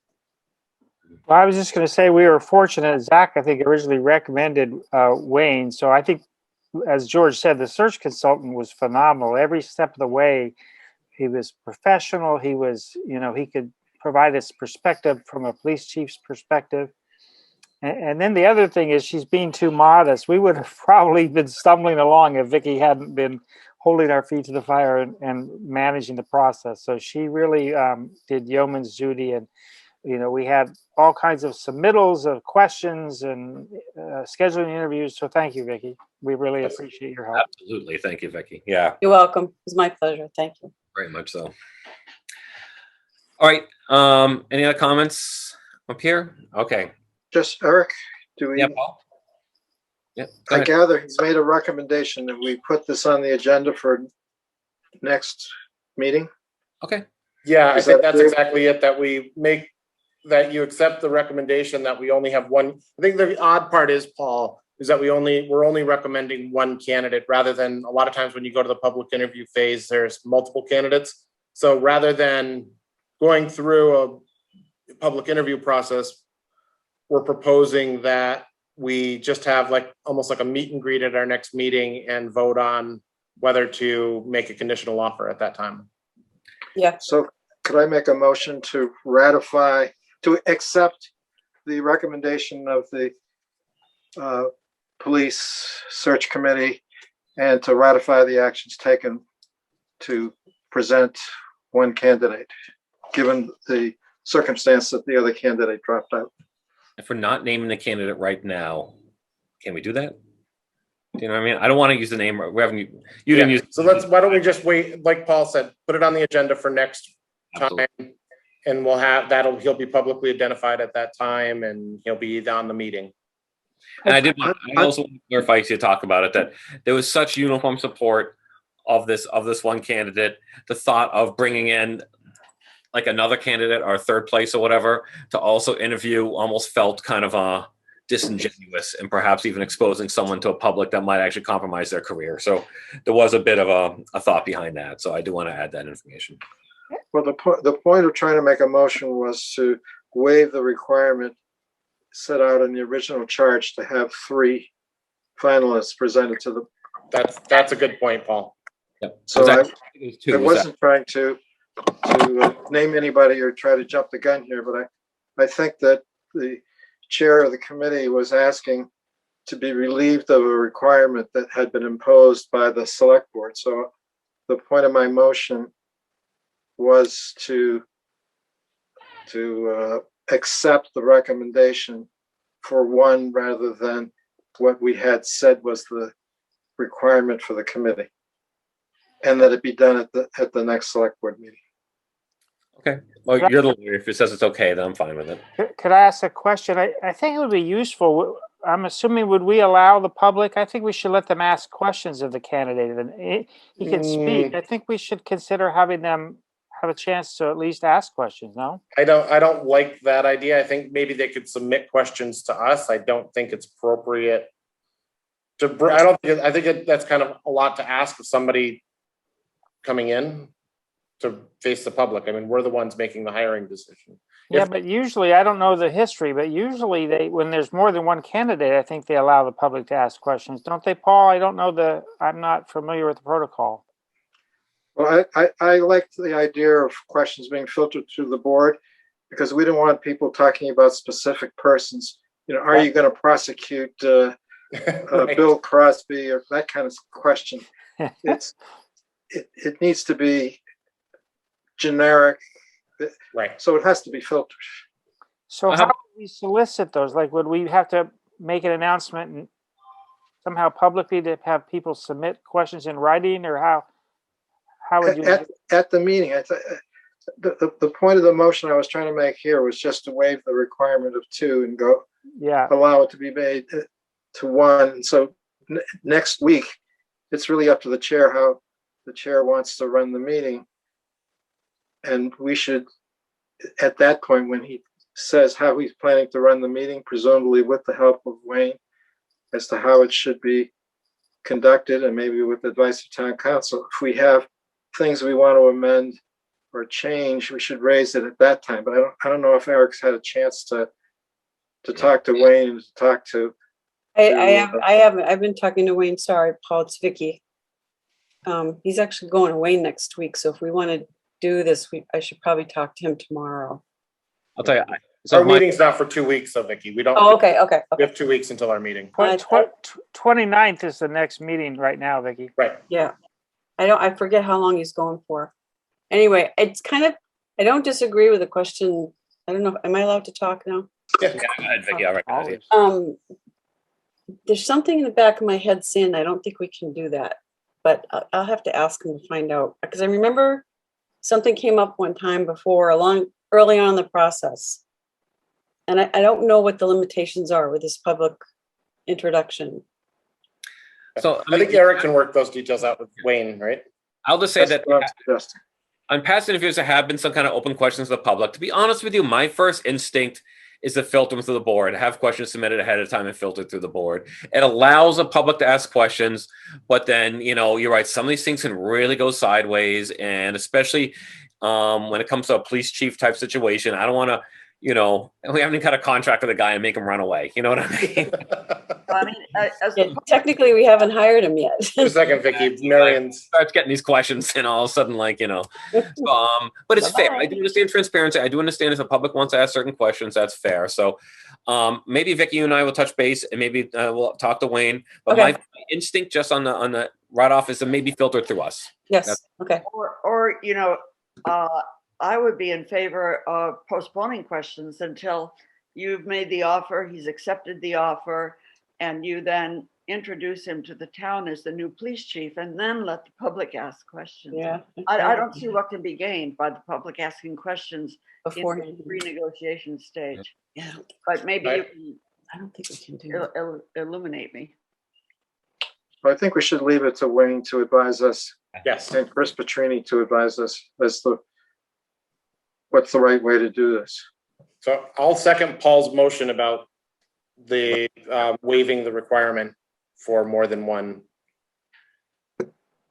Well, I was just going to say we were fortunate. Zach, I think, originally recommended Wayne. So I think, as George said, the search consultant was phenomenal. Every step of the way, he was professional. He was, he could provide this perspective from a police chief's perspective. And then the other thing is she's being too modest. We would have probably been stumbling along if Vicki hadn't been holding our feet to the fire and managing the process. So she really did yeoman's duty. And, we had all kinds of submittals of questions and scheduling interviews. So thank you, Vicki. We really appreciate your help. Absolutely. Thank you, Vicki. Yeah. You're welcome. It was my pleasure. Thank you. Very much so. All right. Any other comments up here? Okay. Just Eric, do we? Yeah, Paul? Yeah, I gather he's made a recommendation that we put this on the agenda for next meeting. Okay. Yeah, I Is think that that's clear? exactly it, that you accept the recommendation that we only have one. I think the odd part is, Paul, is that we're only recommending one candidate rather than a lot of times when you go to the public interview phase, there's multiple candidates. So rather than going through a public interview process, we're proposing that we just have almost like a meet and greet at our next meeting and vote on whether to make a conditional offer at that time. Yeah. So could I make a motion to accept the recommendation of the police search committee and to ratify the actions taken to present one candidate, given the circumstance that the other candidate dropped out? If we're not naming the candidate right now, can we do that? Do you know what I mean? I don't want to use the name. We haven't. You didn't use. So why don't we just wait? Like Paul said, put it on the agenda for next time, and we'll have he'll be publicly identified at that time, and he'll be on the meeting. And I also want to clarify to talk about it that there was such uniform support of this one candidate. The thought of bringing in like another candidate or third place or whatever to also interview almost felt kind of disingenuous and perhaps even exposing someone to a public that might actually compromise their career. So there was a bit of a thought behind that. So I do want to add that information. Well, the point of trying to make a motion was to waive the requirement set out in the original charge to have 3 finalists presented to the. That's a good point, Paul. Yep. So I wasn't trying to name anybody or try to jump the gun here, but I think that the chair of the committee was asking to be relieved of a requirement that had been imposed by the select board. So the point of my motion was to accept the recommendation for 1 rather than what we had said was the requirement for the committee, and that it be done at the next select board meeting. Okay. Well, you're the lawyer. If it says it's okay, then I'm fine with it. Could I ask a question? I think it would be useful. I'm assuming, would we allow the public? I think we should let them ask questions of the candidate, and he can speak. I think we should consider having them have a chance to at least ask questions. No, I don't like that idea. I think maybe they could submit questions to us. I don't think it's appropriate to. I think that's kind of a lot to ask of somebody coming in to face the public. I mean, we're the ones making the hiring decision. Yeah, but usually, I don't know the history, but usually when there's more than one candidate, I think they allow the public to ask questions, don't they, Paul? I don't know I'm not familiar with the protocol. Well, I liked the idea of questions being filtered through the board because we don't want people talking about specific persons. You know, are you going to prosecute Right. Bill Crosby or that kind of question? It needs to be generic, right? So it has to be filtered. So how would we solicit those? Like, would we have to make an announcement and somehow publicly to have people submit questions in writing, or how would you? At the meeting, the point of the motion I was trying to make here was just to waive the requirement of 2 and go. Yeah. Allow it to be made to 1. And so next week, it's really up to the chair how the chair wants to run the meeting. And we should, at that point, when he says how he's planning to run the meeting, presumably with the help of Wayne, as to how it should be conducted, and maybe with the advice of town council, if we have things we want to amend or change, we should raise it at that time. But I don't know if Eric's had a chance to talk to Wayne and to talk to. I haven't. I've been talking to Wayne. Sorry, Paul. It's Vicky. He's actually going away next week. So if we want to do this, I should probably talk to him tomorrow. I'll tell you. Our meeting's not for 2 weeks, so Vicky, we don't. Oh, okay. We have 2 weeks until our meeting. 29th is the next meeting right now, Vicky. Right. Yeah. I forget how long he's going for. Anyway, it's kind of, I don't disagree with the question. I don't know. Am I allowed to talk now? Yeah, go ahead, Vicky. I'll recognize you. There's something in the back of my head saying I don't think we can do that, but I'll have to ask him to find out, because I remember something came up one time before, early on in the process. And I don't know what the limitations are with this public introduction. So I think Eric can work those details out with Wayne, right? I'll just say that on past interviews, there have been some kind of open questions to the public. To be honest with you, my first instinct is to filter them through the board, have questions submitted ahead of time and filtered through the board. It allows the public to ask questions, but then, you're right, some of these things can really go sideways, and especially when it comes to a police chief type situation, I don't want to, we haven't got a contract with a guy and make him run away. You know what I mean? Technically, we haven't hired him yet. Just a second, Vicky. Marion starts getting these questions, and all of a sudden, but it's fair. I do understand transparency. I do understand if the public wants to ask certain questions, that's fair. So maybe Vicky, you and I will touch base, and maybe we'll talk to Wayne. But my instinct just on the right off is to maybe filter through us. Yes. Okay. Or I would be in favor of postponing questions until you've made the offer, he's accepted the offer, and you then introduce him to the town as the new police chief, and then let the public ask questions. Yeah. I don't see what can be gained by the public asking questions before in the renegotiation stage. Yeah. But maybe you can. I don't think we can do it. Illuminate me. Well, I think we should leave it to Wayne to advise us. Yes. And Chris Petrini to advise us as to what's the right way to do this. So I'll second Paul's motion about the waiving the requirement for more than one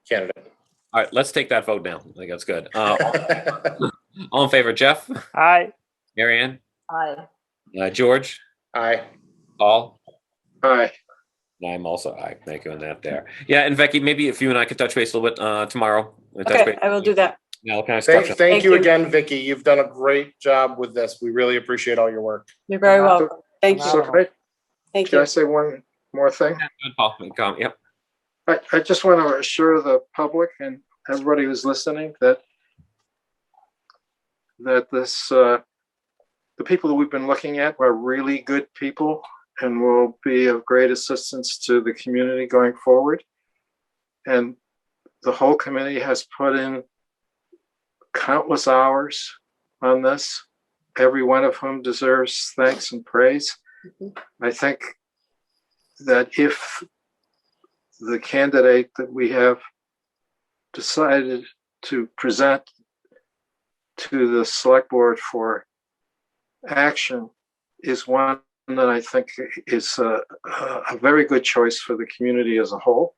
candidate. All right, let's take that vote now. I think that's good. All in favor, Jeff? Aye. Marianne? Aye. George? Aye. Paul? Aye. I'm also aye. Thank you on that there. Yeah, and Becky, maybe if you and I could touch base a little bit tomorrow. Okay, I will do that. Yeah, what kind of Thank structure? you again, Vicky. You've done a great job with this. We really appreciate all your work. You're very welcome. Thank So you. Thank can I you. say one more thing? Good, Paul. Yep. I just want to assure the public and everybody who's listening that this the people that we've been looking at are really good people and will be of great assistance to the community going forward. And the whole committee has put in countless hours on this, every one of whom deserves thanks and praise. I think that if the candidate that we have decided to present to the select board for action is one that I think is a very good choice for the community as a whole,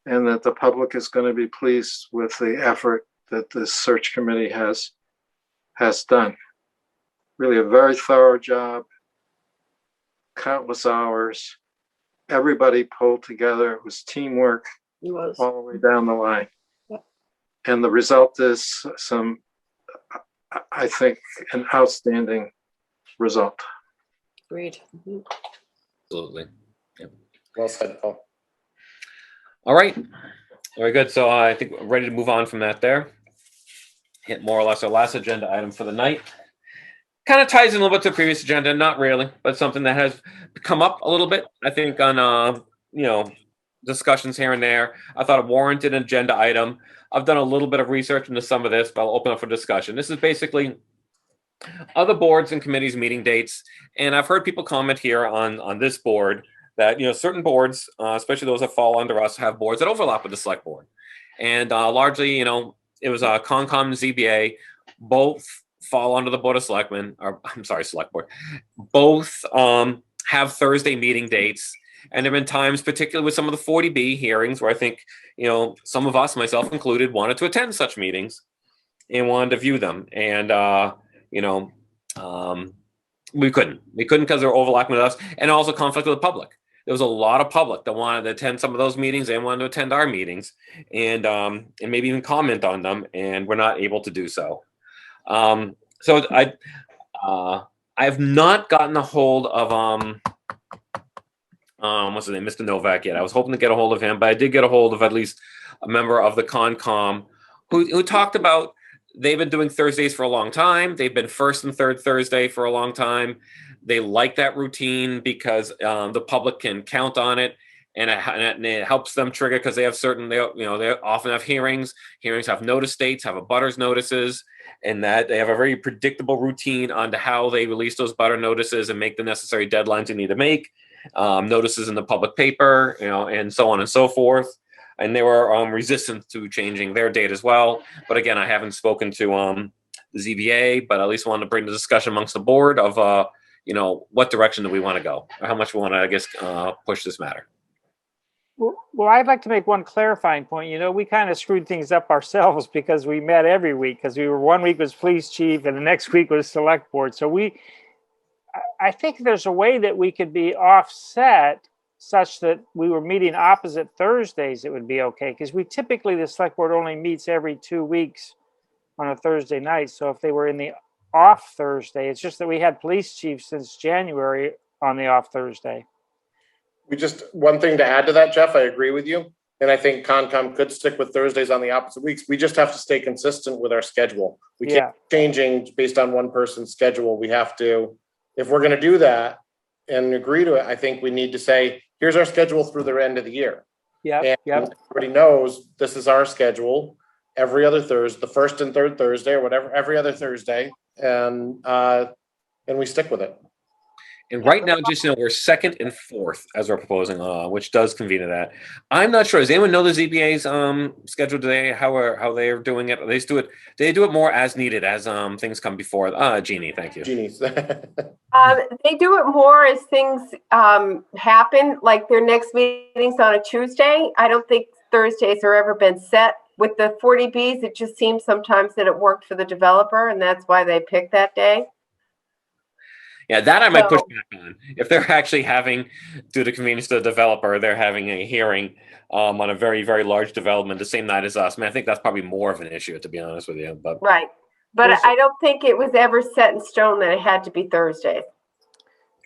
and that the public is going to be pleased with the effort that this search committee has done. Really a very thorough job, countless hours, everybody pulled together. It was teamwork all the way down the line. Yep. And the result is I think, an outstanding result. Agreed. Absolutely. Yep. Well said, Paul. All right. Very good. So I think we're ready to move on from that there. Hit more or less our last agenda item for the night. Kind of ties in a little bit to the previous agenda, not really, but something that has come up a little bit, I think, on discussions here and there. I thought it warranted an agenda item. I've done a little bit of research into some of this, but I'll open up for discussion. This is basically other boards and committees meeting dates, and I've heard people comment here on this board that certain boards, especially those that fall under us, have boards that overlap with the select board, and largely, it was Concom and ZBA, both fall under the Board of Selectmen, or I'm sorry, Select Board. Both have Thursday meeting dates, and there have been times, particularly with some of the 40B hearings, where I think some of us, myself included, wanted to attend such meetings and wanted to view them, and we couldn't because they're overlapping with us, and also conflict with the public. There was a lot of public that wanted to attend some of those meetings and wanted to attend our meetings, and maybe even comment on them, and we're not able to do so. So I have not gotten a hold of what's his name, Mr. Novak yet. I was hoping to get a hold of him, but I did get a hold of at least a member of the Concom who talked about they've been doing Thursdays for a long time. They've been first and third Thursday for a long time. They like that routine because the public can count on it, and it helps them trigger because they have they often have hearings. Hearings have notice dates, have abutters notices, and that they have a very predictable routine on to how they release those butter notices and make the necessary deadlines you need to make. Notices in the public paper, and so on and so forth. And they were resistant to changing their date as well. But again, I haven't spoken to the ZBA, but at least wanted to bring the discussion amongst the board of what direction do we want to go, or how much we want to, I guess, push this matter. Well, I'd like to make one clarifying point. We kind of screwed things up ourselves because we met every week, because one week was police chief and the next week was select board. So I think there's a way that we could be offset such that we were meeting opposite Thursdays. It would be okay, because the select board only meets every 2 weeks on a Thursday night. So if they were in the off Thursday, it's just that we had police chief since January on the off Thursday. One thing to add to that, Jeff, I agree with you. And I think Concom could stick with Thursdays on the opposite weeks. We just have to stay consistent with our schedule. We can't changing based on one person's schedule. We have to, if we're going to do that and agree to it, I think we need to say, here's our schedule through the end of the year. Yeah. Everybody knows this is our schedule every other Thursday, the first and third Thursday or whatever, every other Thursday. And we stick with it. And right now, just we're second and fourth as we're proposing, which does convene to that. I'm not sure. Does anyone know the ZBA's schedule today? How they are doing it? They do it. They do it more as needed as things come before. Jeannie, thank you. Genies. They do it more as things happen, like their next meeting's on a Tuesday. I don't think Thursdays have ever been set. With the 40Bs, it just seems sometimes that it worked for the developer, and that's why they picked that day. Yeah, that I might push back on. If they're actually having, due to convenience to the developer, they're having a hearing on a very, very large development the same night as us. I mean, I think that's probably more of an issue, to be honest with you. But right. But I don't think it was ever set in stone that it had to be Thursday.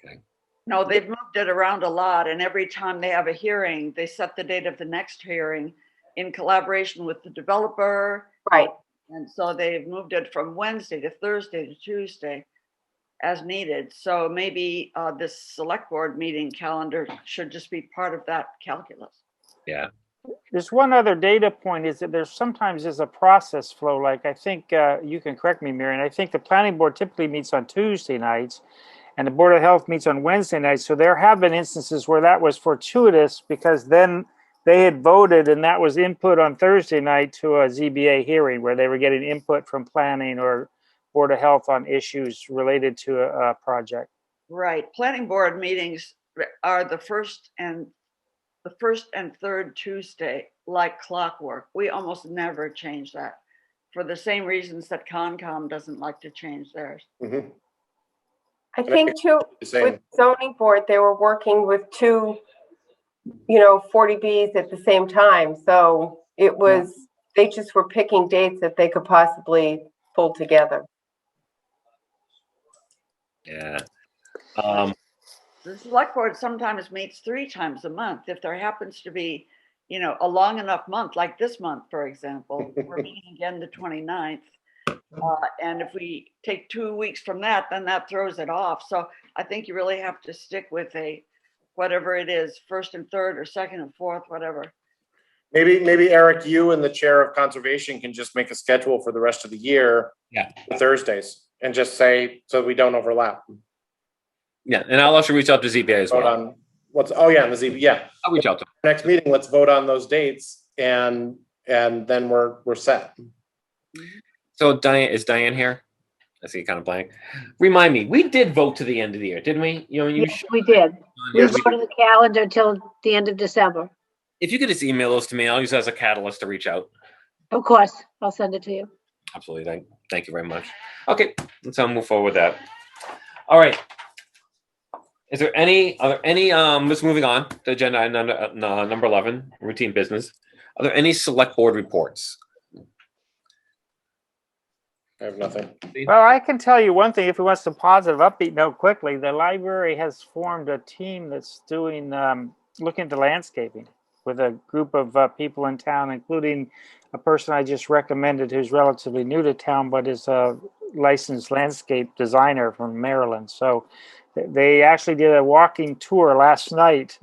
Okay. No, they've moved it around a lot, and every time they have a hearing, they set the date of the next hearing in collaboration with the developer. Right. And so they've moved it from Wednesday to Thursday to Tuesday as needed. So maybe this select board meeting calendar should just be part of that calculus. Yeah. There's one other data point is that there's sometimes a process flow. Like I think you can correct me, Marion. I think the planning board typically meets on Tuesday nights and the Board of Health meets on Wednesday nights. So there have been instances where that was fortuitous because then they had voted and that was input on Thursday night to a ZBA hearing where they were getting input from planning or Board of Health on issues related to a project. Right. Planning board meetings are the first and third Tuesday, like clockwork. We almost never change that for the same reasons that Concom doesn't like to change theirs. Mm-hmm. I think too, with zoning board, they were working with two, 40Bs at the same time. So it was, they just were picking dates that they could possibly pull together. Yeah. The select board sometimes meets 3 times a month. If there happens to be, a long enough month, like this month, for example, we're meeting again the 29th. And if we take 2 weeks from that, then that throws it off. So I think you really have to stick with whatever it is, first and third or second and fourth, whatever. Maybe Eric, you and the chair of conservation can just make a schedule for the rest of the year. Yeah. Thursdays and just say, so we don't overlap. Yeah. And I'll also reach out to ZBA as well. On the ZBA. Yeah. I'll reach out to them. Next meeting, let's vote on those dates and then we're set. So is Diane here? I see kind of blank. Remind me, we did vote to the end of the year, didn't we? Yes, we did. We voted the calendar till the end of December. If you could just email those to me, I'll use it as a catalyst to reach out. Of course, I'll send it to you. Absolutely. Thank you very much. Okay, let's move forward with that. All right. Are there any, just moving on to agenda number 11, routine business. Are there any select board reports? I have nothing. Well, I can tell you one thing. If we want some positive upbeat note quickly, the library has formed a team that's doing looking at the landscaping with a group of people in town, including a person I just recommended who's relatively new to town, but is a licensed landscape designer from Maryland. So they actually did a walking tour last night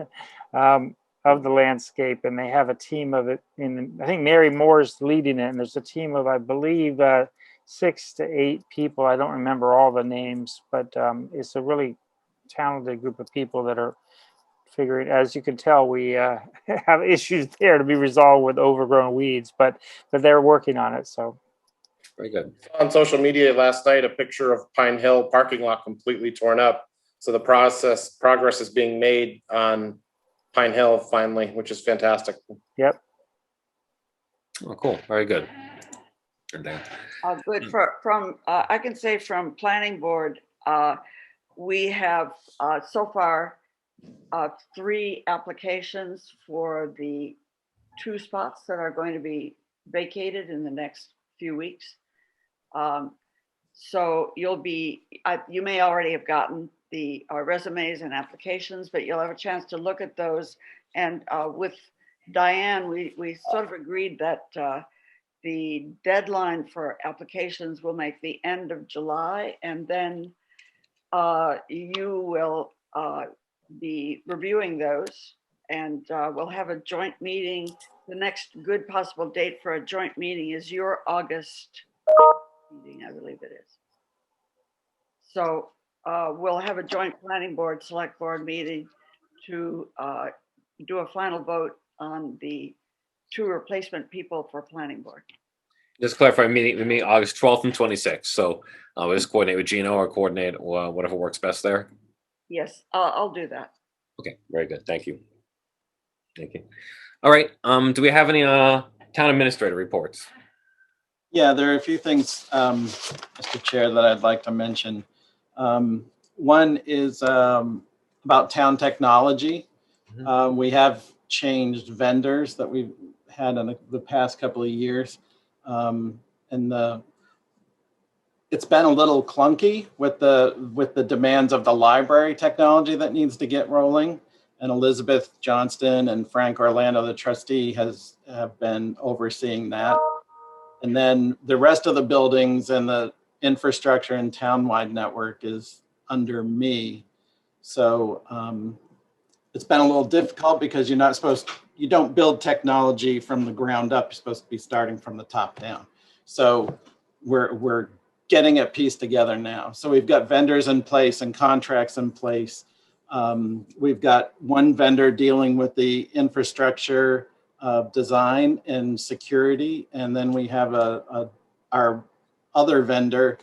of the landscape, and they have a team of it. I think Mary Moore's leading it, and there's a team of, I believe, 6 to 8 people. I don't remember all the names, but it's a really talented group of people that are figuring. As you can tell, we have issues there to be resolved with overgrown weeds, but they're working on it. So very good. On social media last night, a picture of Pine Hill parking lot completely torn up. So the progress is being made on Pine Hill finally, which is fantastic. Yep. Oh, cool. Very good. Good. I can say from planning board, we have so far 3 applications for the 2 spots that are going to be vacated in the next few weeks. So you may already have gotten the resumes and applications, but you'll have a chance to look at those. And with Diane, we sort of agreed that the deadline for applications will make the end of July, and then you will be reviewing those, and we'll have a joint meeting. The next good possible date for a joint meeting is your August meeting, I believe it is. So we'll have a joint planning board, select board meeting to do a final vote on the 2 replacement people for planning board. Just clarify, we meet August 12th and 26th. So we'll just coordinate with Gino or coordinate whatever works best there. Yes, I'll do that. Okay, very good. Thank you. Thank you. All right. Do we have any town administrator reports? Yeah, there are a few things, Mr. Chair, that I'd like to mention. One is about town technology. We have changed vendors that we've had in the past couple of years. It's been a little clunky with the demands of the library technology that needs to get rolling. And Elizabeth Johnston and Frank Orlando, the trustee, have been overseeing that. And then the rest of the buildings and the infrastructure and townwide network is under me. So it's been a little difficult because you don't build technology from the ground up. You're supposed to be starting from the top down. So we're getting it pieced together now. So we've got vendors in place and contracts in place. We've got one vendor dealing with the infrastructure design and security, and then we have our other vendor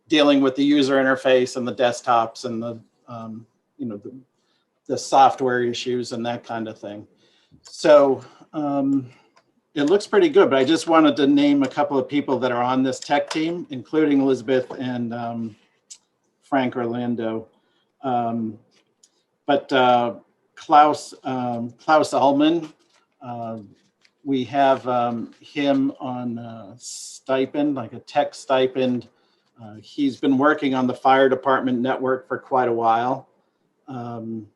dealing with the user interface and the desktops and the software issues and that kind of thing. So it looks pretty good, but I just wanted to name a couple of people that are on this tech team, including Elizabeth and Frank Orlando. But Klaus Ullman, we have him on a stipend, like a tech stipend. He's been working on the fire department network for quite a while. And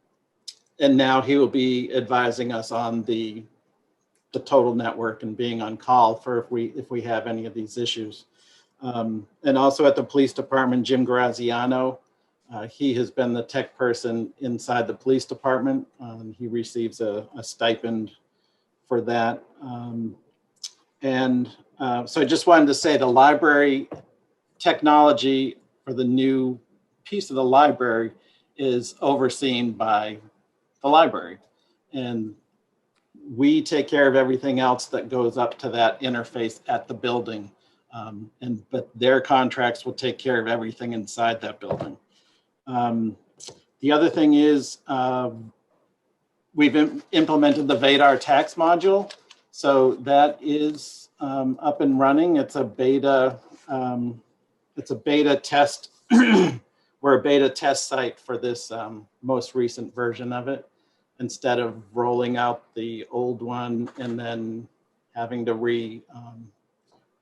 now he will be advising us on the total network and being on call for if we have any of these issues. And also at the police department, Jim Graziano, he has been the tech person inside the police department. He receives a stipend for that. So I just wanted to say the library technology for the new piece of the library is overseen by the library. And we take care of everything else that goes up to that interface at the building. But their contracts will take care of everything inside that building. The other thing is we've implemented the VADAR tax module. So that is up and running. It's a beta test. We're a beta test site for this most recent version of it, instead of rolling out the old one and then having to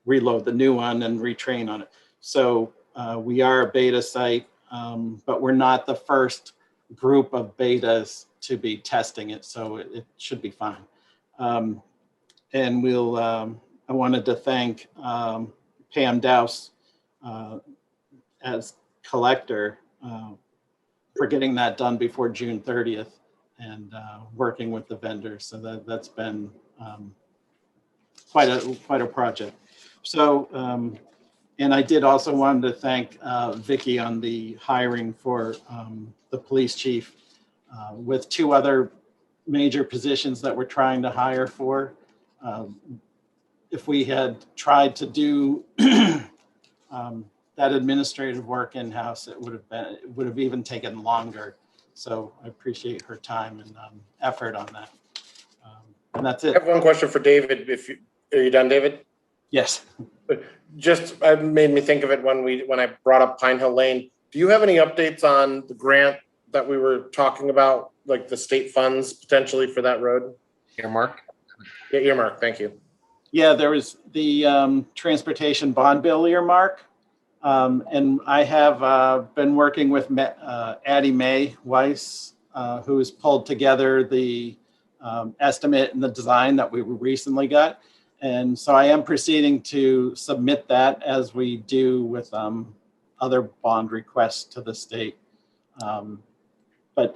reload the new one and retrain on it. So we are a beta site, but we're not the first group of betas to be testing it, so it should be fine. And I wanted to thank Pam Dowse as collector for getting that done before June 30th and working with the vendors. So that's been quite a project. So, and I did also want to thank Vicki on the hiring for the police chief with 2 other major positions that we're trying to hire for. If we had tried to do that administrative work in-house, it would have even taken longer. So I appreciate her time and effort on that. And that's it. I have one question for David. Are you done, David? Yes. Just made me think of it when I brought up Pine Hill Lane. Do you have any updates on the grant that we were talking about, like the state funds potentially for that road? Earmark? Yeah, earmark. Thank you. Yeah, there was the transportation bond bill earmark. And I have been working with Addie Mae Weiss, who has pulled together the estimate and the design that we recently got. And so I am proceeding to submit that as we do with other bond requests to the state. But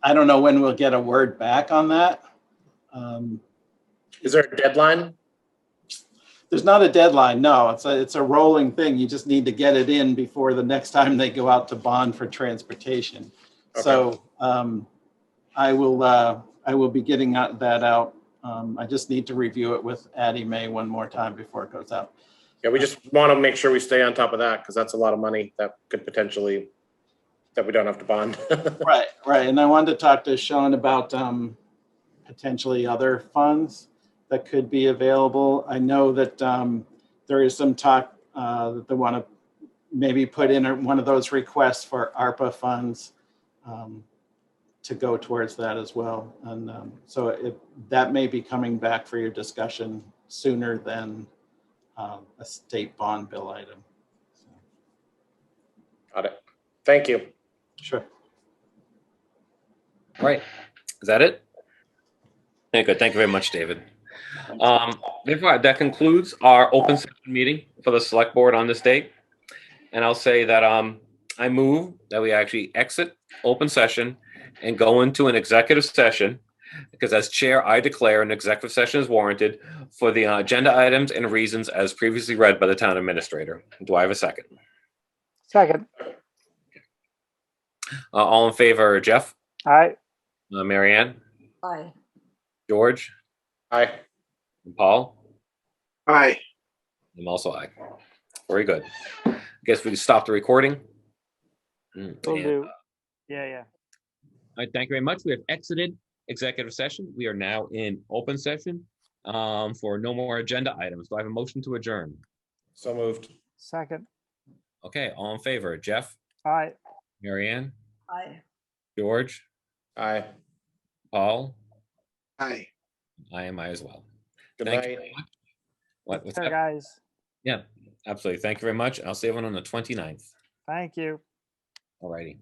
I don't know when we'll get a word back on that. Is there a deadline? there's not a deadline. No, it's a rolling thing. You just need to get it in before the next time they go out to bond for transportation. Okay. So I will be getting that out. I just need to review it with Addie May one more time before it goes out. Yeah, we just want to make sure we stay on top of that because that's a lot of money that could potentially, that we don't have to bond. Right. And I wanted to talk to Sean about potentially other funds that could be available. I know that there is some talk that they want to maybe put in one of those requests for ARPA funds to go towards that as well. And so that may be coming back for your discussion sooner than a state bond bill item. Got it. Thank you. Sure. All right. Is that it? Okay, good. Thank you very much, David. Therefore, that concludes our open session meeting for the select board on this date. And I'll say that I move that we actually exit open session and go into an executive session, because as chair, I declare an executive session is warranted for the agenda items and reasons as previously read by the town administrator. Do I have a second? Second. All in favor, Jeff? Aye. Marianne? Aye. George? Aye. And Paul? Aye. I'm also aye. Very good. I guess we can stop the recording. Will And, do. Yeah. all right, thank you very much. We have exited executive session. We are now in open session for no more agenda items. Do I have a motion to adjourn? So moved. Second. Okay, all in favor, Jeff? Aye. Marianne? Aye. George? Aye. Paul? Aye. I am I as well. Good Thank night. you very much. What's Sure, that? guys. Yeah, absolutely. Thank you very much. I'll see everyone on the 29th. Thank you. All righty.